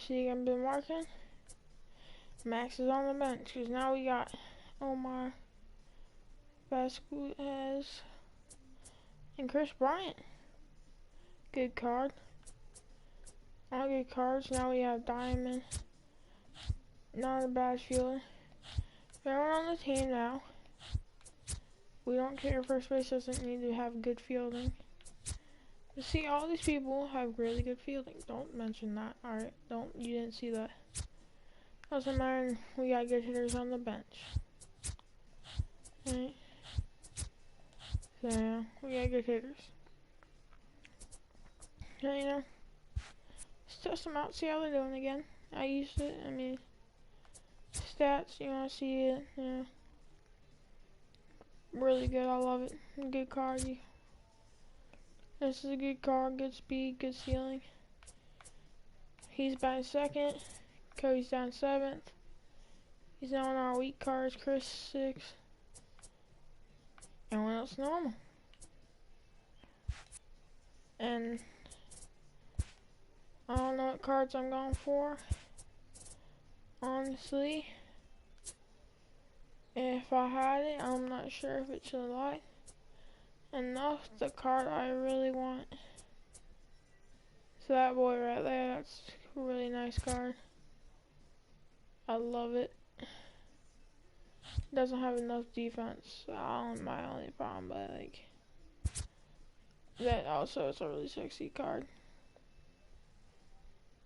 See, I've been working. Max is on the bench because now we got Omar Vasquez and Chris Bryant. Good card. All good cards. Now we have Diamond. Not a bad fielder. Everyone on the team now. We don't care. First base doesn't need to have good fielding. You see, all these people have really good fielding. Don't mention that. Alright, you didn't see that. Doesn't matter. We got good hitters on the bench. Right. So yeah, we got good hitters. So, you know, let's test them out, see how they're doing again. I used it. I mean, stats. You want to see it? Yeah. Really good. I love it. Good card. This is a good card. Good speed. Good ceiling. He's batting second. Cody's down 7th. He's now on our weak cards. Chris 6th. Everyone else normal. And I don't know what cards I'm going for. Honestly, if I had it, I'm not sure if it should lie. Enough the card I really want. So that boy right there, that's a really nice card. I love it. Doesn't have enough defense. My only problem, but like that also is a really sexy card.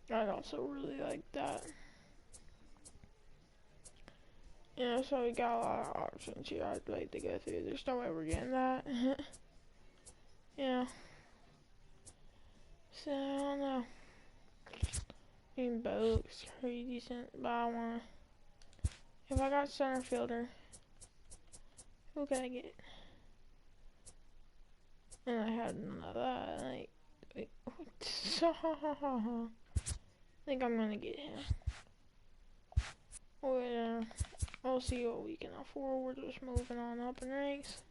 I'd also really like that. Yeah, so we got a lot of options here I'd like to go through. There's no way we're getting that. Yeah. So, I don't know. I mean, Bo looks pretty decent, but I wanna... If I got center fielder, who can I get? And I had none of that. Like, wait, I think I'm gonna get him. We'll see what we can afford. We're just moving on up in ranks.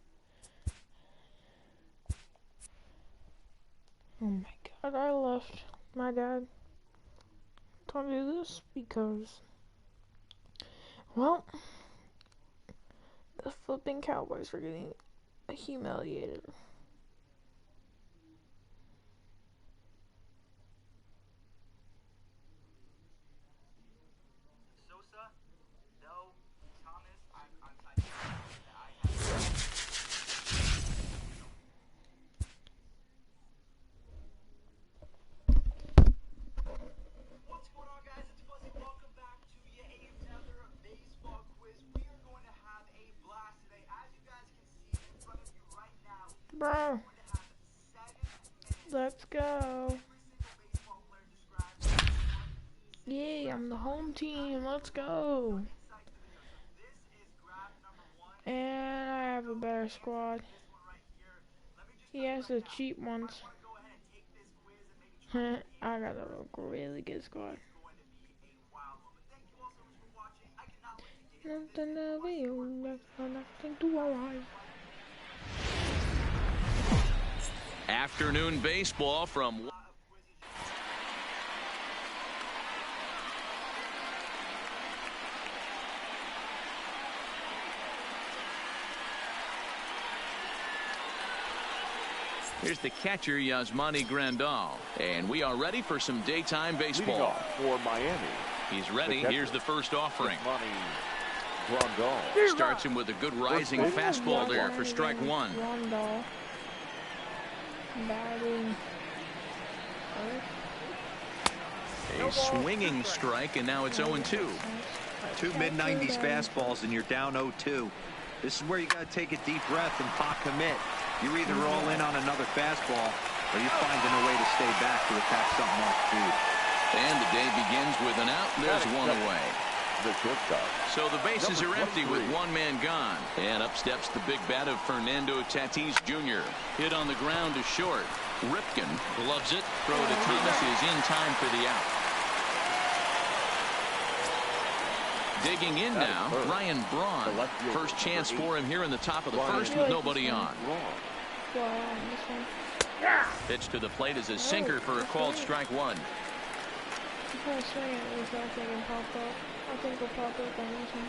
Oh my god, I left my dad to do this because, well, the flipping Cowboys were getting humiliated. Bro, let's go. Yeah, I'm the home team. Let's go. And I have a better squad. He has the cheap ones. I got a really good squad. Nothing to be, nothing to worry. Afternoon baseball from... Here's the catcher, Yasmani Grandal. And we are ready for some daytime baseball. For Miami. He's ready. Here's the first offering. Grandal. Starts him with a good rising fastball there for strike one. A swinging strike, and now it's 0-2. Two mid-90s fastballs, and you're down 0-2. This is where you got to take a deep breath and pot commit. You're either all in on another fastball, or you're finding a way to stay back to attack something off speed. And the day begins with an out. There's one away. The shortstop. So the bases are empty with one man gone. And up steps the big bat of Fernando Tatis Jr. Hit on the ground to short. Ripken gloves it. Throw to Thomas is in time for the out. Digging in now, Ryan Braun. First chance for him here in the top of the first with nobody on. Pitch to the plate is a sinker for a called strike one. try to swing at least. I think it'll pop up. I think it'll pop up on this one.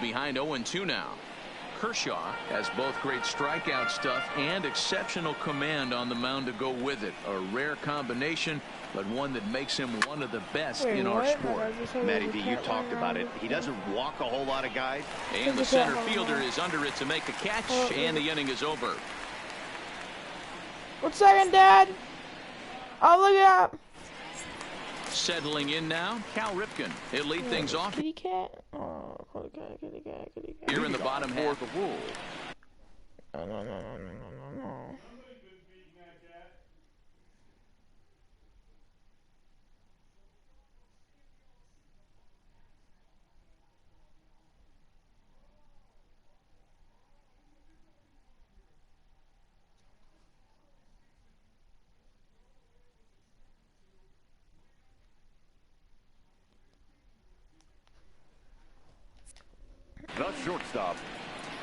Behind 0-2 now. Kershaw has both great strikeout stuff and exceptional command on the mound to go with it. A rare combination, but one that makes him one of the best in our sport. Matty D, you talked about it. He doesn't walk a whole lot of guys. And the center fielder is under it to make a catch, and the inning is over. 1 second, Dad. I'll look it up. Settling in now, Cal Ripken. He'll lead things off Kitty cat. Oh, kitty cat. here in the bottom half of Wool. No. The shortstop,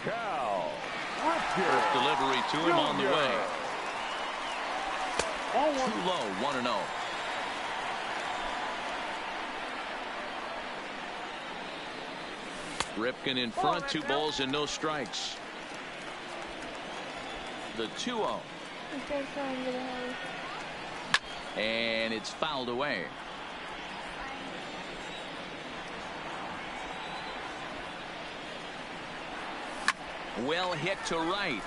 Cal First Ripken. delivery to him on the way. Too low, 1-0. Ripken in front, 2 balls and no strikes. The 2-0. And it's fouled away. Well hit to right,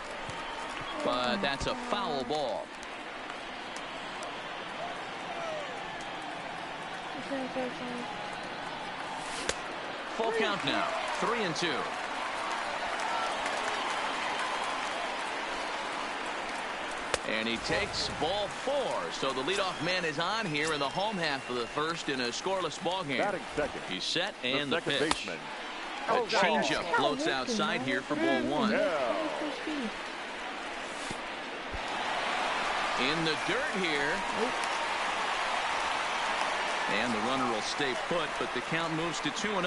but that's a foul ball. Full count now, 3-2. And he takes ball 4. So the leadoff man is on here in the home half of the first in a scoreless ball game. Batting second. He's set and the pitch. Baseman. A changeup floats outside here for ball 1. In the dirt here. And the runner will stay put, but the count moves to 2-0.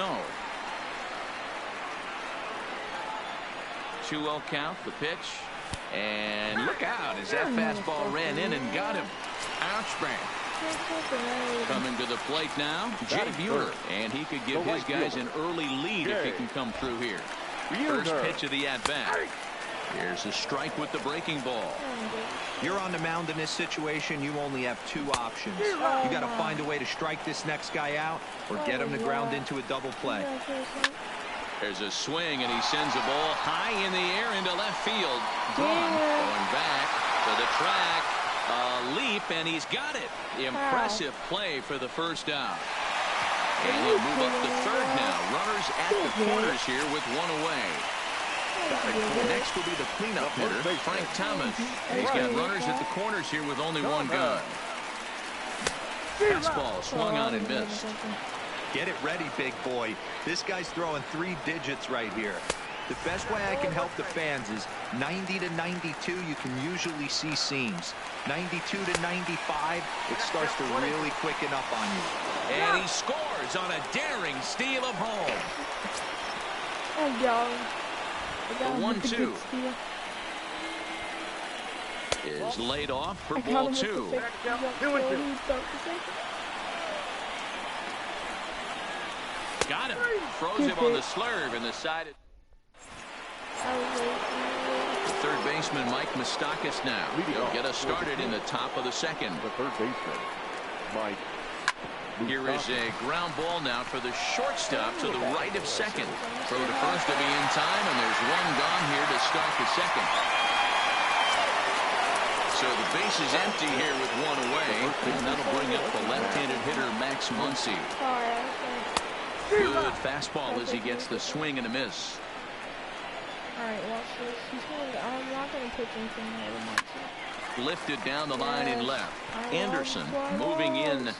2-0 count, the pitch. And look out as that fastball ran in and got him. Ouch, man. Coming to the plate now, Jay Buhner, and he could give his guys an early lead if he can come through here. First pitch of the at-bat. Here's a strike with the breaking ball. You're on the mound in this situation. You only have 2 options. You got to find a way to strike this next guy out or get him to ground into a double play. There's a swing, and he sends a ball high in the air into left field. Gone. Going back to the track. A leap, and he's got it. Impressive play for the first out. And he'll move up to third now. Runners at the corners here with 1 away. Next will be the cleanup hitter, Frank Thomas. And he's got runners at the corners here with only 1 gun. Fastball swung on and missed. Get it ready, big boy. This guy's throwing 3 digits right here. The best way I can help the fans is 90 to 92, you can usually see seams. 92 to 95, it starts to really quicken up on you. And he scores on a daring steal of home. The 1-2 is laid off for ball 2. Got him. Throws him on the slurve and the side. Third baseman Mike Moustakas now. He'll get us started in the top of the second. The third baseman, Mike. Here is a ground ball now for the shortstop to the right of second. Throw to first to be in time, and there's 1 gone here to start the second. So the base is empty here with 1 away, and that'll bring up the left-handed hitter Max Muncy. Good fastball as he gets the swing and a miss. Alright, watch this. I'm not going to pitch anything there. Lifted down the line in left. Anderson moving in,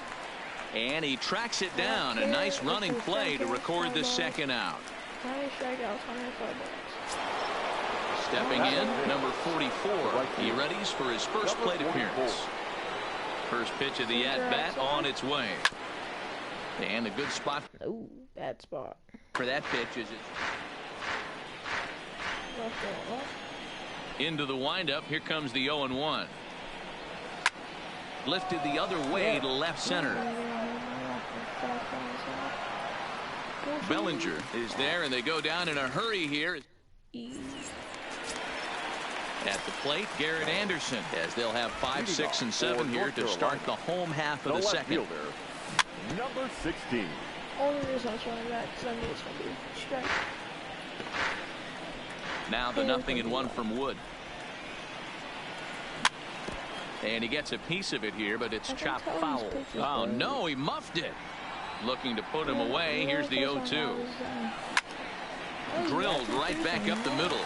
and he tracks it down. A nice running play to record the second out. Stepping in, number 44. He readies for his first plate appearance. First pitch of the at-bat on its way. And a good spot. Ooh, bad spot. For that pitch is it. Into the windup. Here comes the 0-1. Lifted the other way to left center. Bellinger is there, and they go down in a hurry here. At the plate, Garrett Anderson, as they'll have 5, 6, and 7 here to start the home half of the second. Number 16. Only reason I was running that because I knew it's going to be strike. Now the 0-1 from Wood. And he gets a piece of it here, but it's chopped foul. Oh, no, he muffed it. Looking to put him away. Here's the 0-2. Drilled right back up the middle.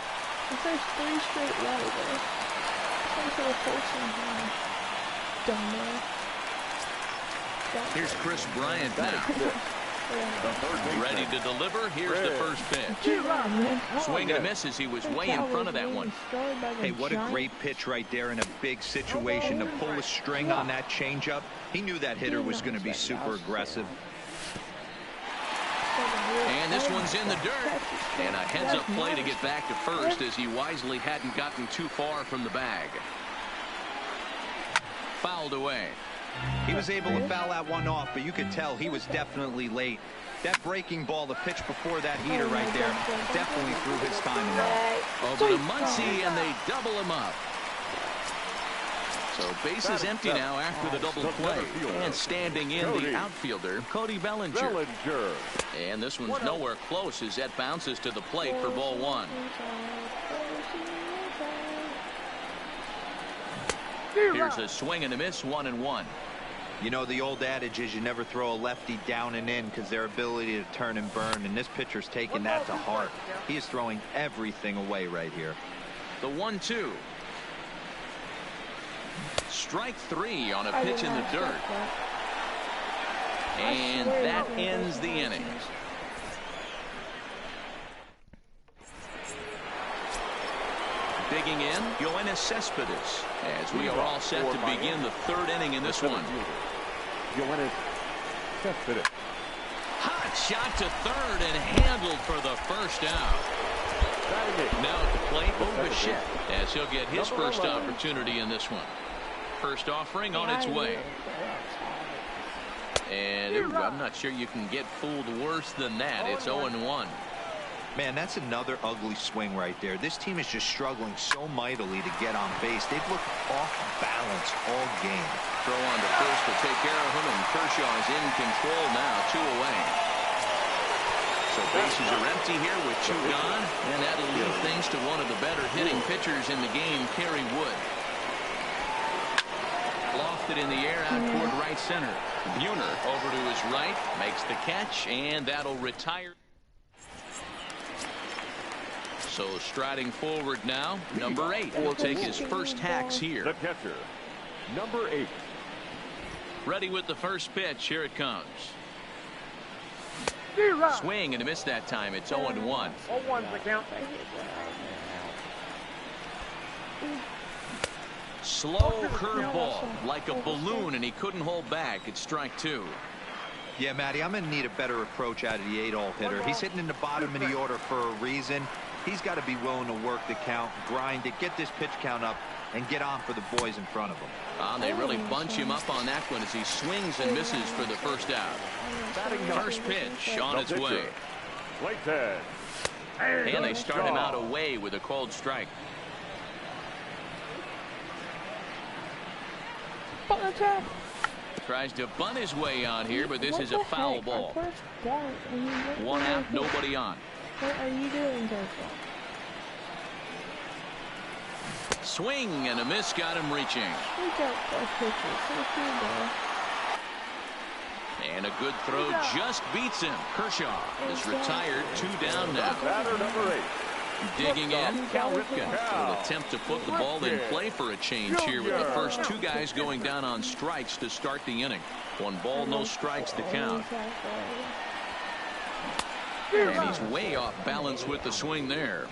The first 3 straight right there. Until the first one. Dumbass. Here's Chris Bryant now. Ready to deliver. Here's the first pitch. Swing and a miss as he was way in front of that one. Hey, what a great pitch right there in a big situation to pull a string on that changeup. He knew that hitter was going to be super aggressive. And this one's in the dirt. And a heads-up play to get back to first as he wisely hadn't gotten too far from the bag. Fouled away. He was able to foul that one off, but you could tell he was definitely late. That breaking ball, the pitch before that heater right there, definitely threw his timing off. Over to Muncy, and they double him up. So bases empty now after the double play. And standing in the outfielder, Cody Bellinger. And this one's nowhere close as that bounces to the plate for ball 1. Here's a swing and a miss, 1-1. You know, the old adage is you never throw a lefty down and in because their ability to turn and burn, and this pitcher's taking that to heart. He is throwing everything away right here. The 1-2. Strike 3 on a pitch in the dirt. And that ends the inning. Digging in, Yoenis Cespedes, as we are all set to begin the 3rd inning in this one. Yoenis Cespedes. Hot shot to 3rd and handled for the first out. Now at the plate, Bo Bichette, as he'll get his first opportunity in this one. First offering on its way. And I'm not sure you can get fooled worse than that. It's 0-1. Man, that's another ugly swing right there. This team is just struggling so mightily to get on base. They've looked off balance all game. Throw on to first to take care of him, and Kershaw is in control now, 2 away. So bases are empty here with 2 gone, and that'll leave things to one of the better hitting pitchers in the game, Kerry Wood. Lofted in the air out toward right center. Buhner over to his right, makes the catch, and that'll retire. So striding forward now, number 8 will take his first hacks here. The catcher, number 8. Ready with the first pitch. Here it comes. Swing and a miss that time. It's 0-1. 0-1's the count. Slow curveball like a balloon, and he couldn't hold back. It's strike 2. Yeah, Matty, I'm going to need a better approach out of the 8-hole hitter. He's hitting in the bottom of the order for a reason. He's got to be willing to work the count, grind it, get this pitch count up, and get on for the boys in front of him. They really bunch him up on that one as he swings and misses for the first out. First pitch on its way. And they start him out away with a called strike. Tries to bunt his way on here, but this is a foul ball. 1 out, nobody on. What are you doing, Kershaw? Swing and a miss, got him reaching. And a good throw just beats him. Kershaw is retired, 2 down now. Batter number 8. Digging in, Cal Ripken will attempt to put the ball in play for a change here with the first 2 guys going down on strikes to start the inning. 1 ball, no strikes to count. And he's way off balance with the swing there.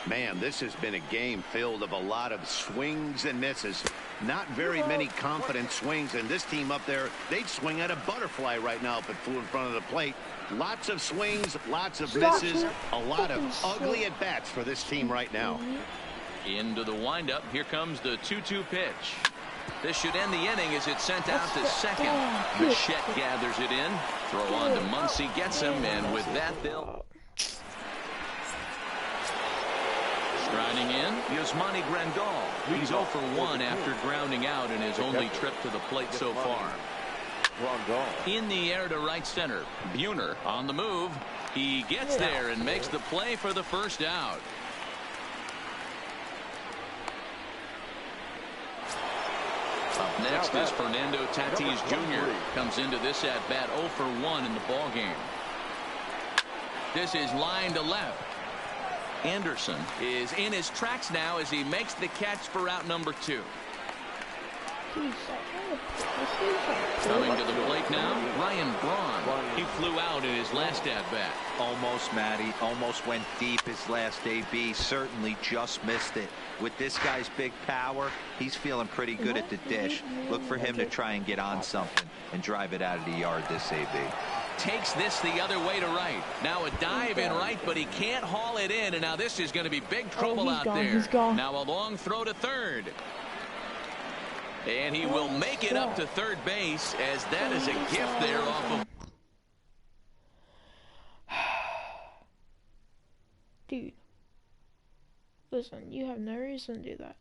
Man, this has been a game filled of a lot of swings and misses. Not very many confident swings, and this team up there, they'd swing at a butterfly right now if it flew in front of the plate. Lots of swings, lots of misses, a lot of ugly at-bats for this team right now. Into the windup. Here comes the 2-2 pitch. This should end the inning as it's sent out to second. Bichette gathers it in. Throw on to Muncy, gets him, and with that they'll... Striding in, Yasmani Grandal. He's 0 for 1 after grounding out in his only trip to the plate so far. In the air to right center. Buhner on the move. He gets there and makes the play for the first out. Up next is Fernando Tatis Jr. Comes into this at bat 0 for 1 in the ball game. This is line to left. Anderson is in his tracks now as he makes the catch for out number 2. Coming to the plate now, Ryan Braun. He flew out in his last at-bat. Almost, Matty. Almost went deep his last AB. Certainly just missed it. With this guy's big power, he's feeling pretty good at the dish. Look for him to try and get on something and drive it out of the yard this AB. Takes this the other way to right. Now a dive in right, but he can't haul it in. And now this is going to be big trouble out there. Now a long throw to third. And he will make it up to third base as that is a gift there off of... Dude. Listen, you have no reason to do that.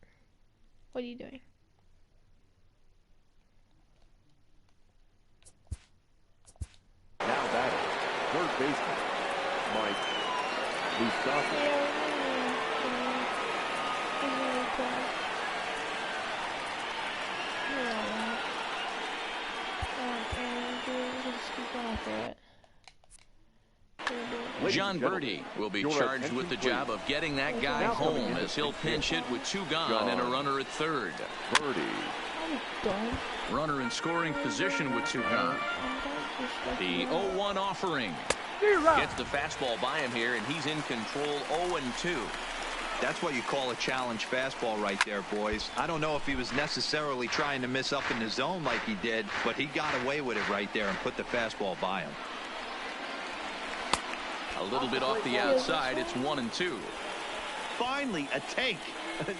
What are you doing? Now batting, third baseman, Mike Moustakas. John Birdie will be charged with the job of getting that guy home as he'll pinch hit with 2 gone and a runner at third. Birdie. Runner in scoring position with 2 gone. The 0-1 offering. Gets the fastball by him here, and he's in control 0-2. That's what you call a challenge fastball right there, boys. I don't know if he was necessarily trying to miss up in the zone like he did, but he got away with it right there and put the fastball by him. A little bit off the outside. It's 1-2. Finally, a take.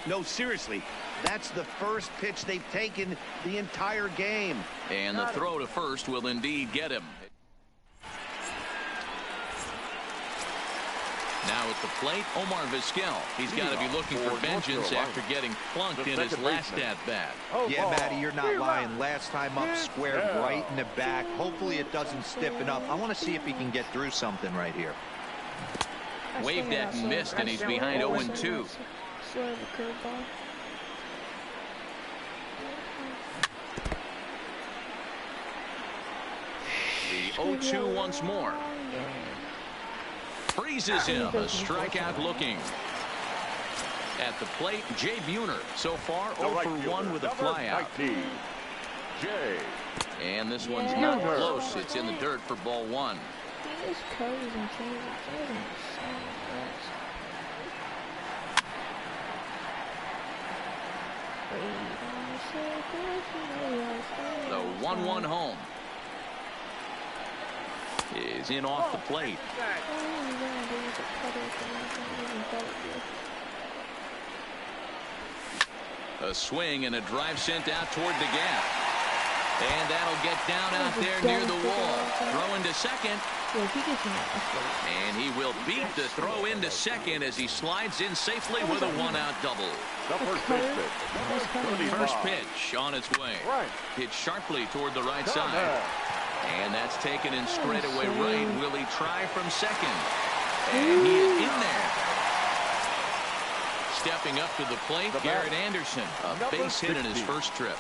No, seriously. That's the first pitch they've taken the entire game. And the throw to first will indeed get him. Now at the plate, Omar Vizquel. He's got to be looking for vengeance after getting plunked in his last at-bat. Yeah, Matty, you're not lying. Last time up, squared right in the back. Hopefully it doesn't stiffen up. I want to see if he can get through something right here. Waved at and missed, and he's behind 0-2. The 0-2 once more. Freezes him. A strikeout looking. At the plate, Jay Buhner. So far, 0 for 1 with a flyout. And this one's not close. It's in the dirt for ball 1. The 1-1 home is in off the plate. A swing and a drive sent out toward the gap. And that'll get down out there near the wall. Throw into second. And he will beat the throw into second as he slides in safely with a 1-out double. First pitch on its way. Hit sharply toward the right side. And that's taken in straightaway right. Will he try from second? And he is in there. Stepping up to the plate, Garrett Anderson. A base hit in his first trip.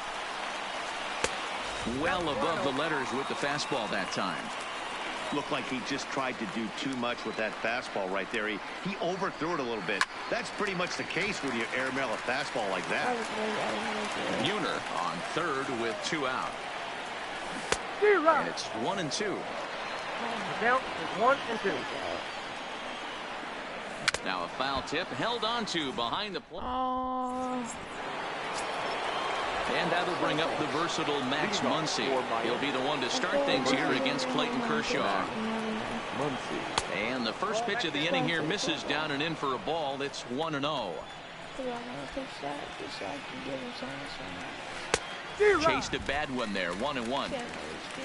Well above the letters with the fastball that time. Looked like he just tried to do too much with that fastball right there. He overthrew it a little bit. That's pretty much the case when you airmail a fastball like that. Buhner on third with 2 out. And it's 1-2. The count is 1-2. Now a foul tip held on to behind the plate. And that'll bring up the versatile Max Muncy. He'll be the one to start things here against Clayton Kershaw. And the first pitch of the inning here misses down and in for a ball. It's 1-0. Chased a bad one there, 1-1.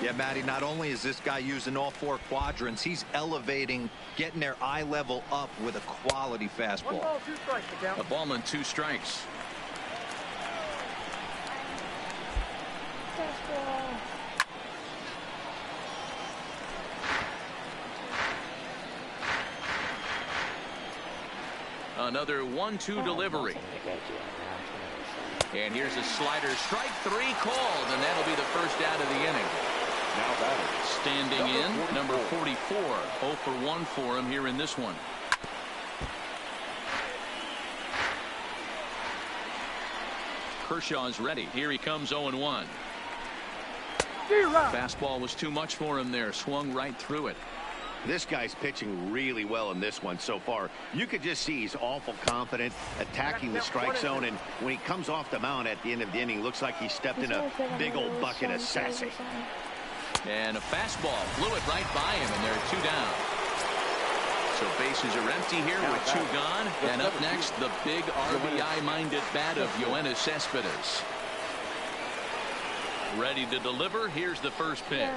Yeah, Matty, not only is this guy using all 4 quadrants, he's elevating, getting their eye level up with a quality 1 fastball. ball, 2 strikes. The count. A ball and 2 strikes. Another 1-2 delivery. And here's a slider, strike 3 called, and that'll be the first out of the inning. Now batting. Standing in, number 44. 0 for 1 for him here in this one. Kershaw's ready. Here he comes, 0-1. Fastball was too much for him there. Swung right through it. This guy's pitching really well in this one so far. You could just see he's awful confident, attacking the strike zone, and when he comes off the mound at the end of the inning, looks like he stepped in a big old bucket of sassy. And a fastball flew it right by him, and there are 2 down. So bases are empty here with 2 gone. And up next, the big RBI-minded bat of Yoenis Cespedes. Ready to deliver. Here's the first pitch.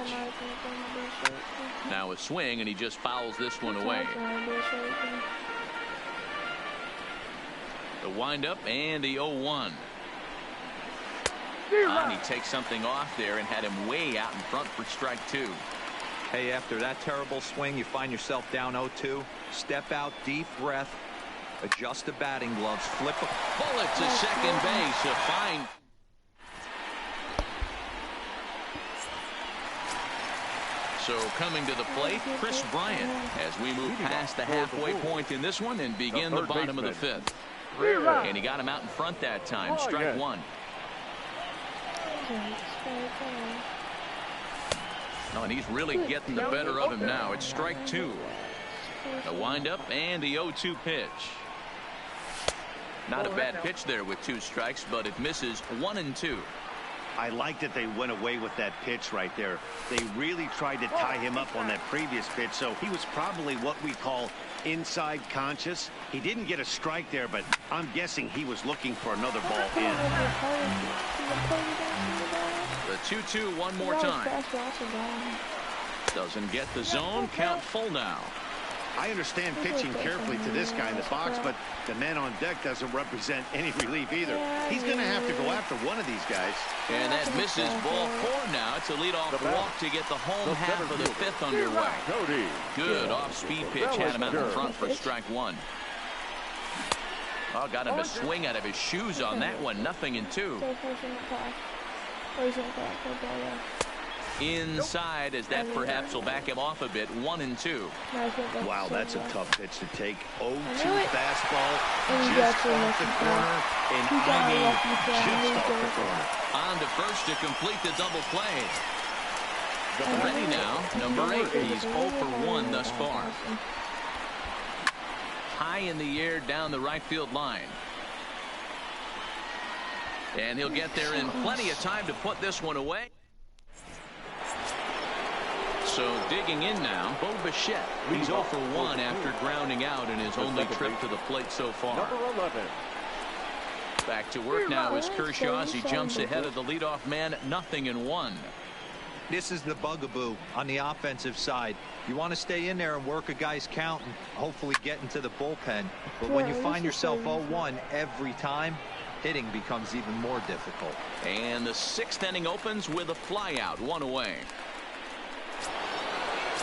Now a swing, and he just fouls this one away. The windup and the 0-1. And he takes something off there and had him way out in front for strike 2. Hey, after that terrible swing, you find yourself down 0-2. Step out, deep breath, adjust the batting gloves, flip a bullet to second base. A fine. So coming to the plate, Kris Bryant, as we move past the halfway point in this one and begin the bottom of the 5th. And he got him out in front that time. Strike 1. Oh, and he's really getting the better of him now. It's strike 2. The windup and the 0-2 pitch. Not a bad pitch there with 2 strikes, but it misses 1-2. I like that they went away with that pitch right there. They really tried to tie him up on that previous pitch, so he was probably what we call inside conscious. He didn't get a strike there, but I'm guessing he was looking for another ball in. The 2-2 one more time. Doesn't get the zone. Count full now. I understand pitching carefully to this guy in the box, but the man on deck doesn't represent any relief either. He's going to have to go after one of these guys. And that misses ball 4 now. It's a leadoff walk to get the home half of the 5th underway. Good off-speed pitch. Had him out in front for strike 1. Oh, got him to swing out of his shoes on that one. 0-2. Inside, as that perhaps will back him off a bit. 1-2. Wow, that's a tough pitch to take. 0-2 fastball just off the corner, and I mean just off the corner. On to first to complete the double play. Ready now, number 8. He's 0 for 1 thus far. High in the air down the right field line. And he'll get there in plenty of time to put this one away. So digging in now, Bo Bichette. He's 0 for 1 after grounding out in his only trip to the plate so far. Number 11. Back to work now is Kershaw as he jumps ahead of the leadoff man. 0-1. This is the bugaboo on the offensive side. You want to stay in there and work a guy's count and hopefully get into the bullpen. But when you find yourself 0-1 every time, hitting becomes even more difficult. And the 6th inning opens with a flyout, 1 away.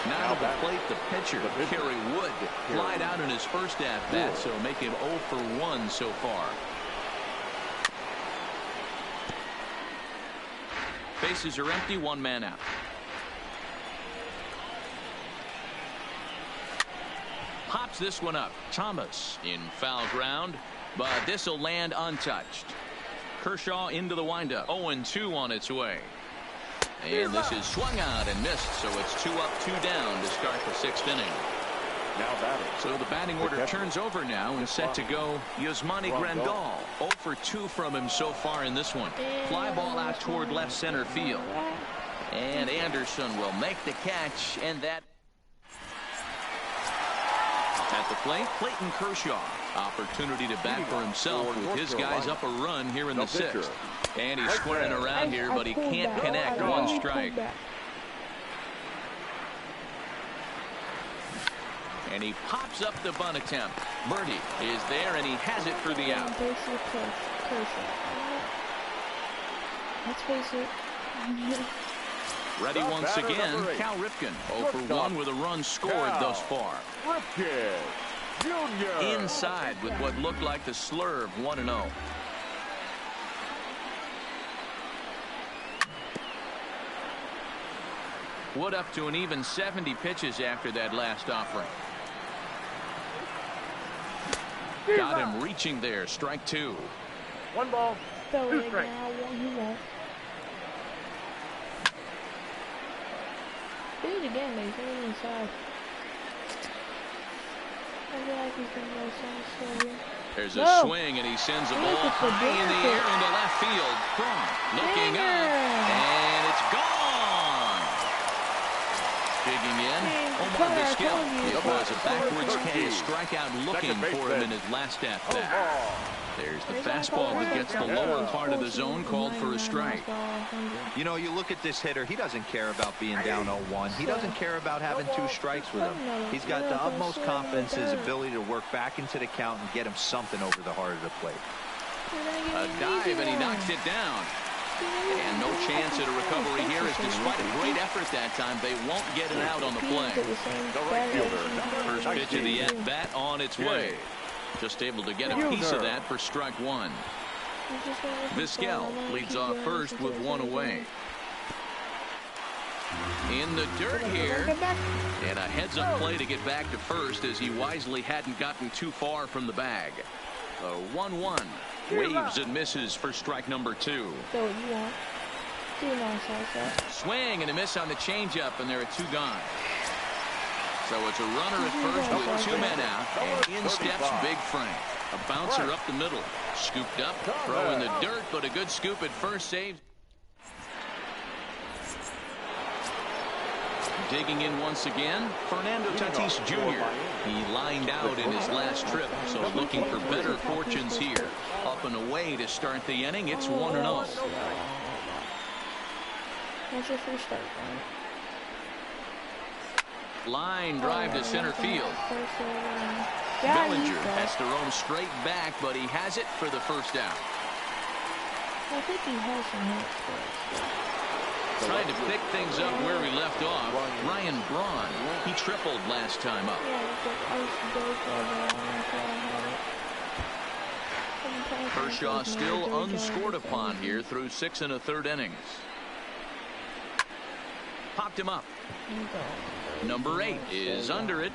Now to the plate, the pitcher, Kerry Wood, flied out in his first at-bat, so make him 0 for 1 so far. Bases are empty, 1 man out. Pops this one up. Thomas in foul ground, but this will land untouched. Kershaw into the windup. 0-2 on its way. And this is swung out and missed, so it's 2 up, 2 down to start the 6th inning. Now batting. So the batting order turns over now and set to go Yasmani Grandal. 0 for 2 from him so far in this one. Fly ball out toward left center field. And Anderson will make the catch, and that At the plate, Clayton Kershaw. Opportunity to bat for himself with his guys up a run here in the sixth. And he's squirting around here, but he can't connect. One strike. And he pops up the bunt attempt. Birdie is there, and he has it for the out. Let's face it. Ready once again, Cal Ripken. 0 for 1 with a run scored thus far. Ripken Jr. Inside with what looked like the slurve, 1-0. Wood up to an even 70 pitches after that last offering. Got him reaching there. Strike 2. 1 ball, 2 strikes. Do it again, mate. Put it inside. I feel like he's gonna go so here. There's a swing, and he sends a ball high in the air into left field. Braun looking up, and it's gone. Digging in, Omar Vizquel. It was a backwards K, a strikeout looking for him in his last at-bat. There's the fastball that gets the lower part of the zone, called for a strike. You know, you look at this hitter, he doesn't care about being down 0-1. He doesn't care about having 2 strikes with him. He's got the utmost confidence in his ability to work back into the count and get him something over the heart of the plate. A dive, and he knocks it down. And no chance at a recovery here, as despite a great effort that time, they won't get an out on the play. The right fielder, First pitch of the at-bat on its way. Just able to get a piece of that for strike 1. Vizquel leads off first with 1 away. In the dirt here, and a heads-up play to get back to first, as he wisely hadn't gotten too far from the bag. A 1-1. Waves and misses for strike number 2. Swing and a miss on the changeup, and there are 2 gone. So it's a runner at first with 2 men out, and in steps Big Frank. A bouncer up the middle. Scooped up, throw in the dirt, but a good scoop at first, saves. Digging in once again, Fernando Tatis Jr. He lined out in his last trip, so looking for better fortunes here. Up and away to start the inning, it's 1-0. What's your first start, man? Line drive to center field. Bellinger has to roam straight back, but he has it for the first out. I think he has some hits. Trying to pick things up where we left off, Ryan Braun. He tripled last time up. Kershaw still unscored upon here through 6 1/3 innings. Popped him up. Number 8 is under it,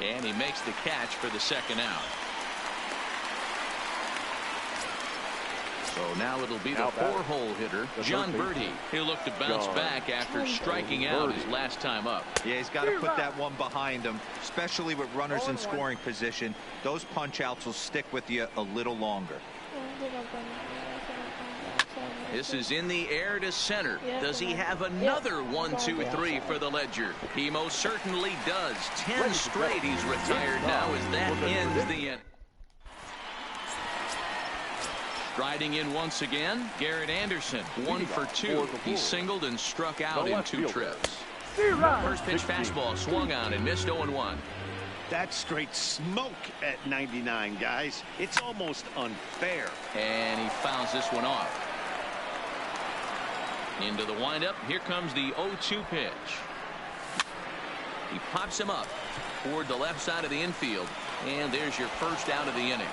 and he makes the catch for the second out. So now it'll be the 4-hole hitter, John Birdie. He'll look to bounce back after striking out his last time up. Yeah, he's got to put that one behind him, especially with runners in scoring position. Those punch outs will stick with you a little longer. This is in the air to center. Does he have another 1, 2, 3 for the Ledger? He most certainly does. 10 straight he's retired now, as that ends the inning. Striding in once again, Garrett Anderson, 1 for 2. He singled and struck out in 2 trips. First pitch fastball swung on and missed 0-1. That's straight smoke at 99, guys. It's almost unfair. And he fouls this one off. Into the windup. Here comes the 0-2 pitch. He pops him up toward the left side of the infield. And there's your first out of the inning.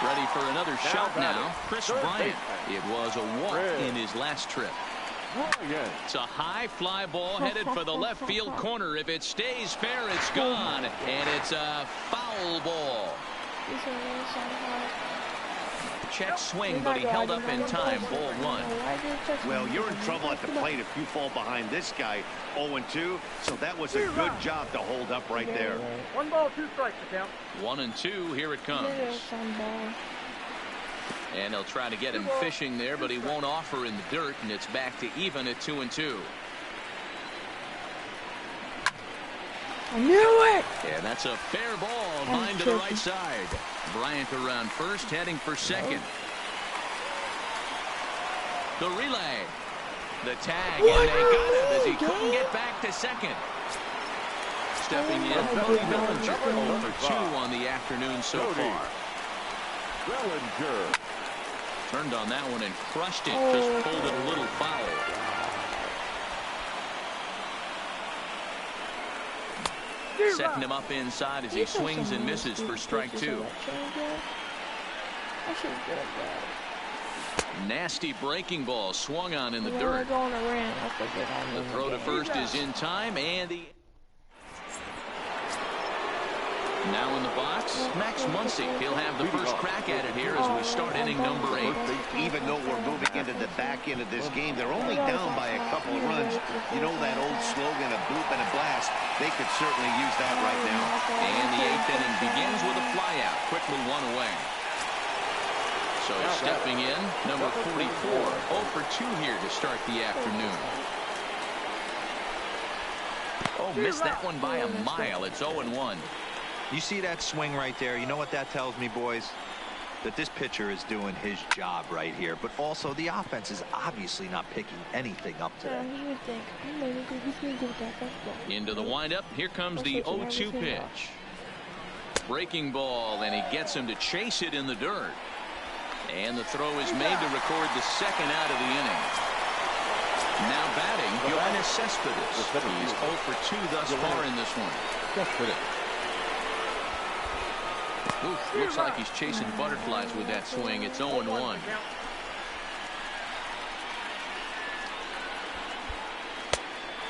Ready for another shot now. Chris Bryant. It was a walk in his last trip. It's a high fly ball headed for the left field corner. If it stays fair, it's gone. And it's a foul ball. Check swing, but he held up in time. Ball 1. Well, you're in trouble at the plate if you fall behind this guy 0-2. So that was a good job to hold up right there. 1 ball, 2 strikes to count. 1-2. Here it comes. And they'll try to get him fishing there, but he won't offer in the dirt, and it's back to even at 2-2. I knew it! And that's a fair ball, line to the right side. Bryant around first, heading for second. The relay. The tag, and they got him as he couldn't get back to second. Stepping in, Cody Bellinger, 0-2 on the afternoon so far. Bellinger. Turned on that one and crushed it, just pulled it a little foul. Setting him up inside as he swings and misses for strike two. Nasty breaking ball swung on in the dirt. The throw to first is in time, and the now in the box, Max Muncy. He'll have the first crack at it here as we start inning number 8. Even though we're moving into the back end of this game, they're only down by a couple of runs. You know that old slogan, a bloop and a blast? They could certainly use that right now. And the 8th inning begins with a flyout. Quickly one away. So stepping in, number 44. 0 for 2 here to start the afternoon. Oh, missed that one by a mile. It's 0-1. You see that swing right there? You know what that tells me, boys? That this pitcher is doing his job right here, but also the offense is obviously not picking anything up today. Into the windup. Here comes the 0-2 pitch. Breaking ball, and he gets him to chase it in the dirt. And the throw is made to record the second out of the inning. Now batting, Yoenis Cespedes. He's 0 for 2 thus far in this one. Oof, looks like he's chasing butterflies with that swing. It's 0-1.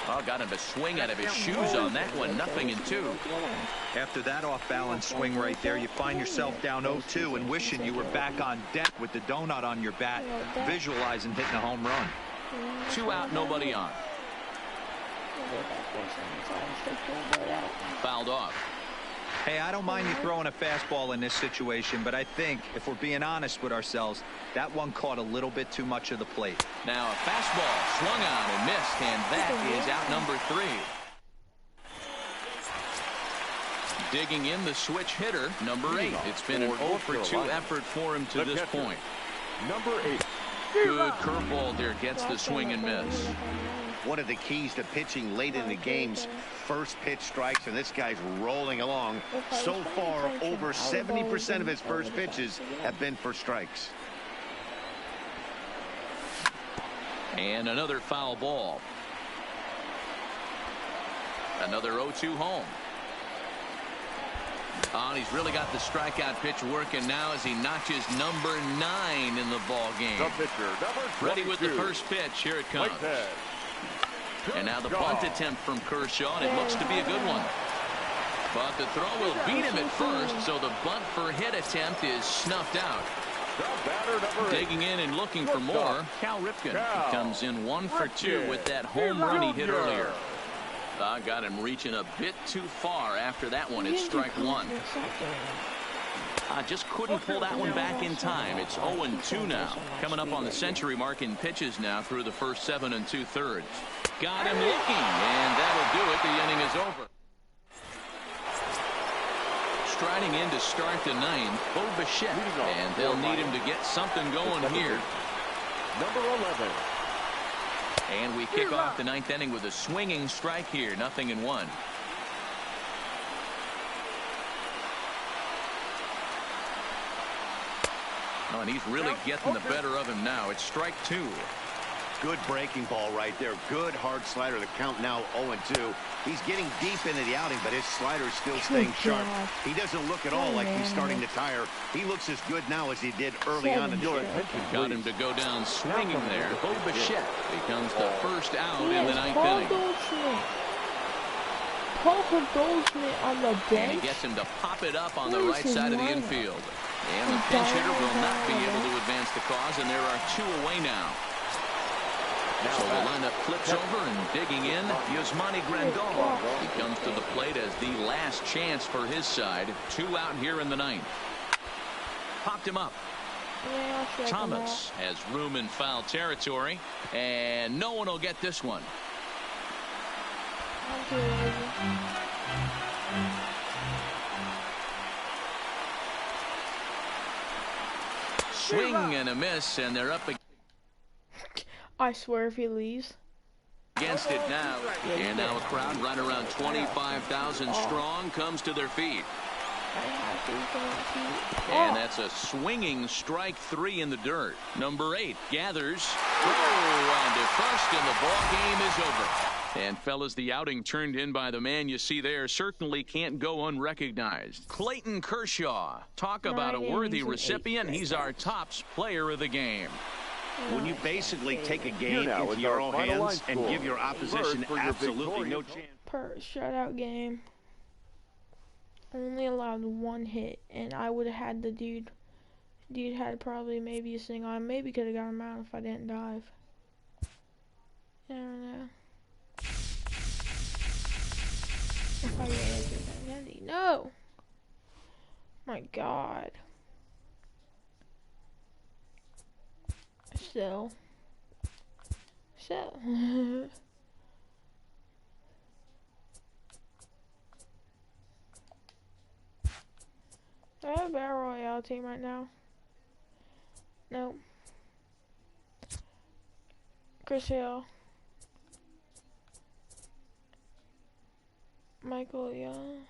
Oh, got him to swing out of his shoes on that one. 0-2. After that off-balance swing right there, you find yourself down 0-2 and wishing you were back on deck with the donut on your bat, visualizing hitting a home run. 2 out, nobody on. Fouled off. Hey, I don't mind you throwing a fastball in this situation, but I think if we're being honest with ourselves, that one caught a little bit too much of the plate. Now a fastball swung on and missed, and that is out number 3. Digging in the switch hitter, number 8. It's been an 0 for 2 effort for him to this point. Number 8. Good curveball there, gets the swing and miss. One of the keys to pitching late in the games, first pitch strikes, and this guy's rolling along. So far, over 70% of his first pitches have been for strikes. And another foul ball. Another 0-2 home. Oh, and he's really got the strikeout pitch working now as he notches number 9 in the ball game. The pitcher, number 22. Ready with the first pitch. Here it comes. And now the bunt attempt from Kershaw, and it looks to be a good one. But the throw will beat him at first, so the bunt for hit attempt is snuffed out. Digging in and looking for more, Cal Ripken. He comes in 1 for 2 with that home run he hit earlier. Got him reaching a bit too far after that one. It's strike 1. Just couldn't pull that one back in time. It's 0-2 now. Coming up on the century mark in pitches now through the first 7 2/3. Got him looking, and that'll do it. The inning is over. Striding in to start the 9th, Bo Bichette, and they'll need him to get something going here. Number 11. And we kick off the 9th inning with a swinging strike here. 0-1. Oh, and he's really getting the better of him now. It's strike 2. Good breaking ball right there. Good hard slider. The count now 0-2. He's getting deep into the outing, but his slider's still staying sharp. He doesn't look at all like he's starting to tire. He looks as good now as he did early on in the game. Got him to go down swinging there. Bo Bichette becomes the first out in the 9th inning. Goldschmidt on the bench. And he gets him to pop it up on the right side of the infield. And the pinch hitter will not be able to advance the cause, and there are 2 away now. So the lineup flips over, and digging in, Yasmani Grandal. He comes to the plate as the last chance for his side. 2 out here in the 9th. Popped him up. Yeah, I'll strike him Thomas has room in foul territory, and no one will get this one. out. I'm too lazy. Swing and a miss, and they're up I swear if he leaves. against it now. And now a crowd right around 25,000 strong comes to their feet. I have to come up to And that's a swinging strike 3 in the dirt. Number 8 gathers. Throw on to first, and the ball game is over. And fellas, the outing turned in by the man you see there certainly can't go unrecognized. Clayton Kershaw. Talk about a worthy recipient. He's our tops player of the game. When you basically take a game Here now into is your our own final line hands and score. give your opposition First for your absolutely no victorious- chance. Per shutout game. Only allowed 1 hit, and I would have had the dude. Dude had probably maybe a single. I maybe could have got him out if I didn't dive. I don't know. If I get no. My God. So. Do I have a Battle Royale team right now? Nope. Chris Hill. Michael Young.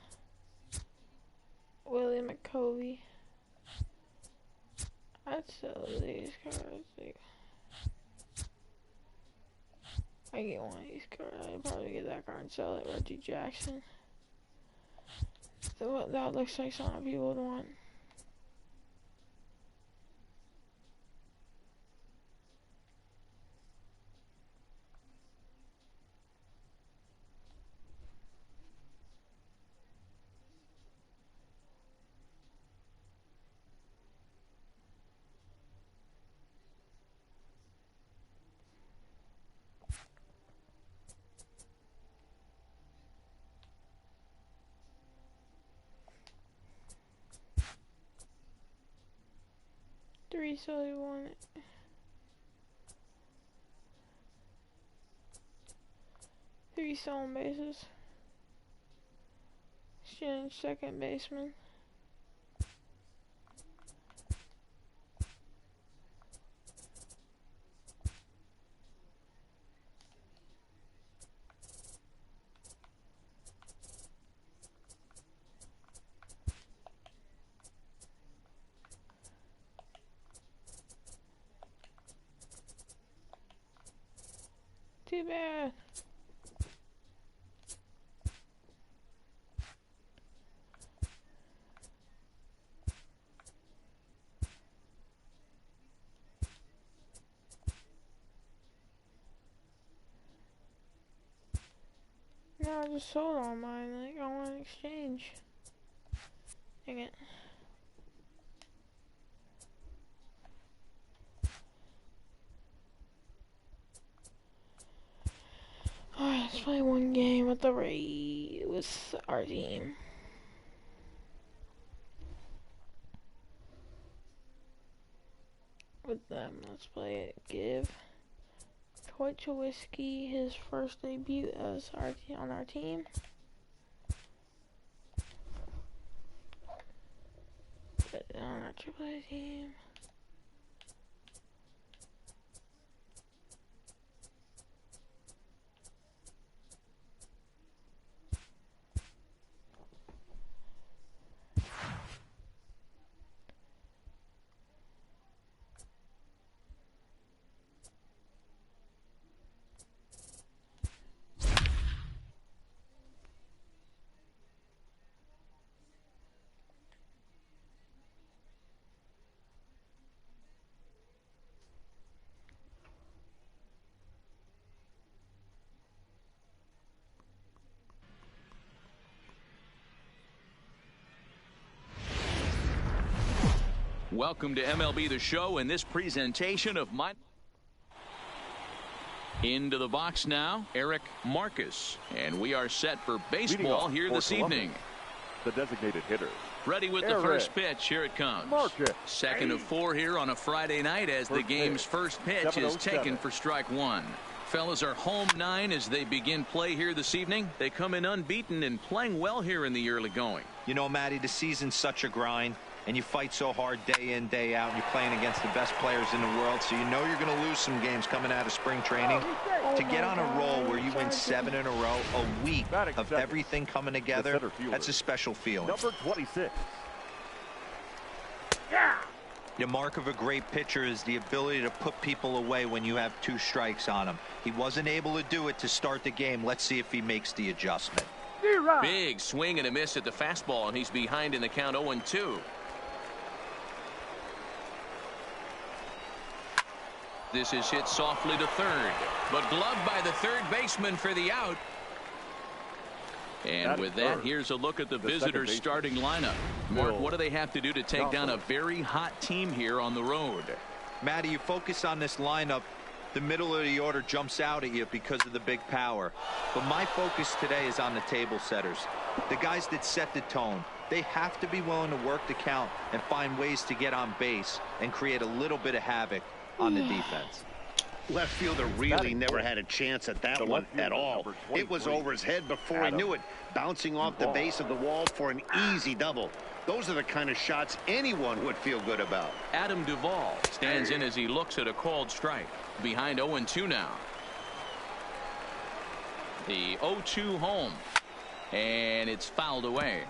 Willie McCovey. I'd sell these cards. I get one of these cards. I'd probably get that card and sell it. Reggie Jackson. So that looks like something people would want. Three solely one. Three stolen bases. Exchange second baseman. Too bad. No, I just sold all mine. Like, I want to exchange. Dang it. Alright, let's play one game with the with our team. With them, let's play it. Give Troy Tulowitzki his first debut as on our team. Put it on our AAA team. Welcome to MLB The Show and this presentation of my... Into the box now, Eric Marcus. And we are set for baseball here this evening. The designated hitter, Ready with the first pitch. Here it comes. Second of 4 here on a Friday night as the game's first pitch is taken for strike one. Fellas are home 9 as they begin play here this evening. They come in unbeaten and playing well here in the early going. You know, Matty, the season's such a grind, and you fight so hard day in, day out, and you're playing against the best players in the world, so you know you're going to lose some games coming out of spring training. To get on a roll where you win 7 in a row, a week of everything coming together, that's a special feeling. Number 26. The mark of a great pitcher is the ability to put people away when you have 2 strikes on him. He wasn't able to do it to start the game. Let's see if he makes the adjustment. Big swing and a miss at the fastball, and he's behind in the count 0-2. This is hit softly to third, but gloved by the third baseman for the out. And with that, here's a look at the visitors' starting lineup. Mark, what do they have to do to take down a very hot team here on the road? Matty, you focus on this lineup, the middle of the order jumps out at you because of the big power. But my focus today is on the table setters, the guys that set the tone. They have to be willing to work the count and find ways to get on base and create a little bit of havoc on the defense. Left fielder really never had a chance at that one at all. It was over his head before he knew it, bouncing off the base of the wall for an easy double. Those are the kind of shots anyone would feel good about. Adam Duvall stands in as he looks at a called strike. Behind 0-2 now. The 0-2 home, and it's fouled away.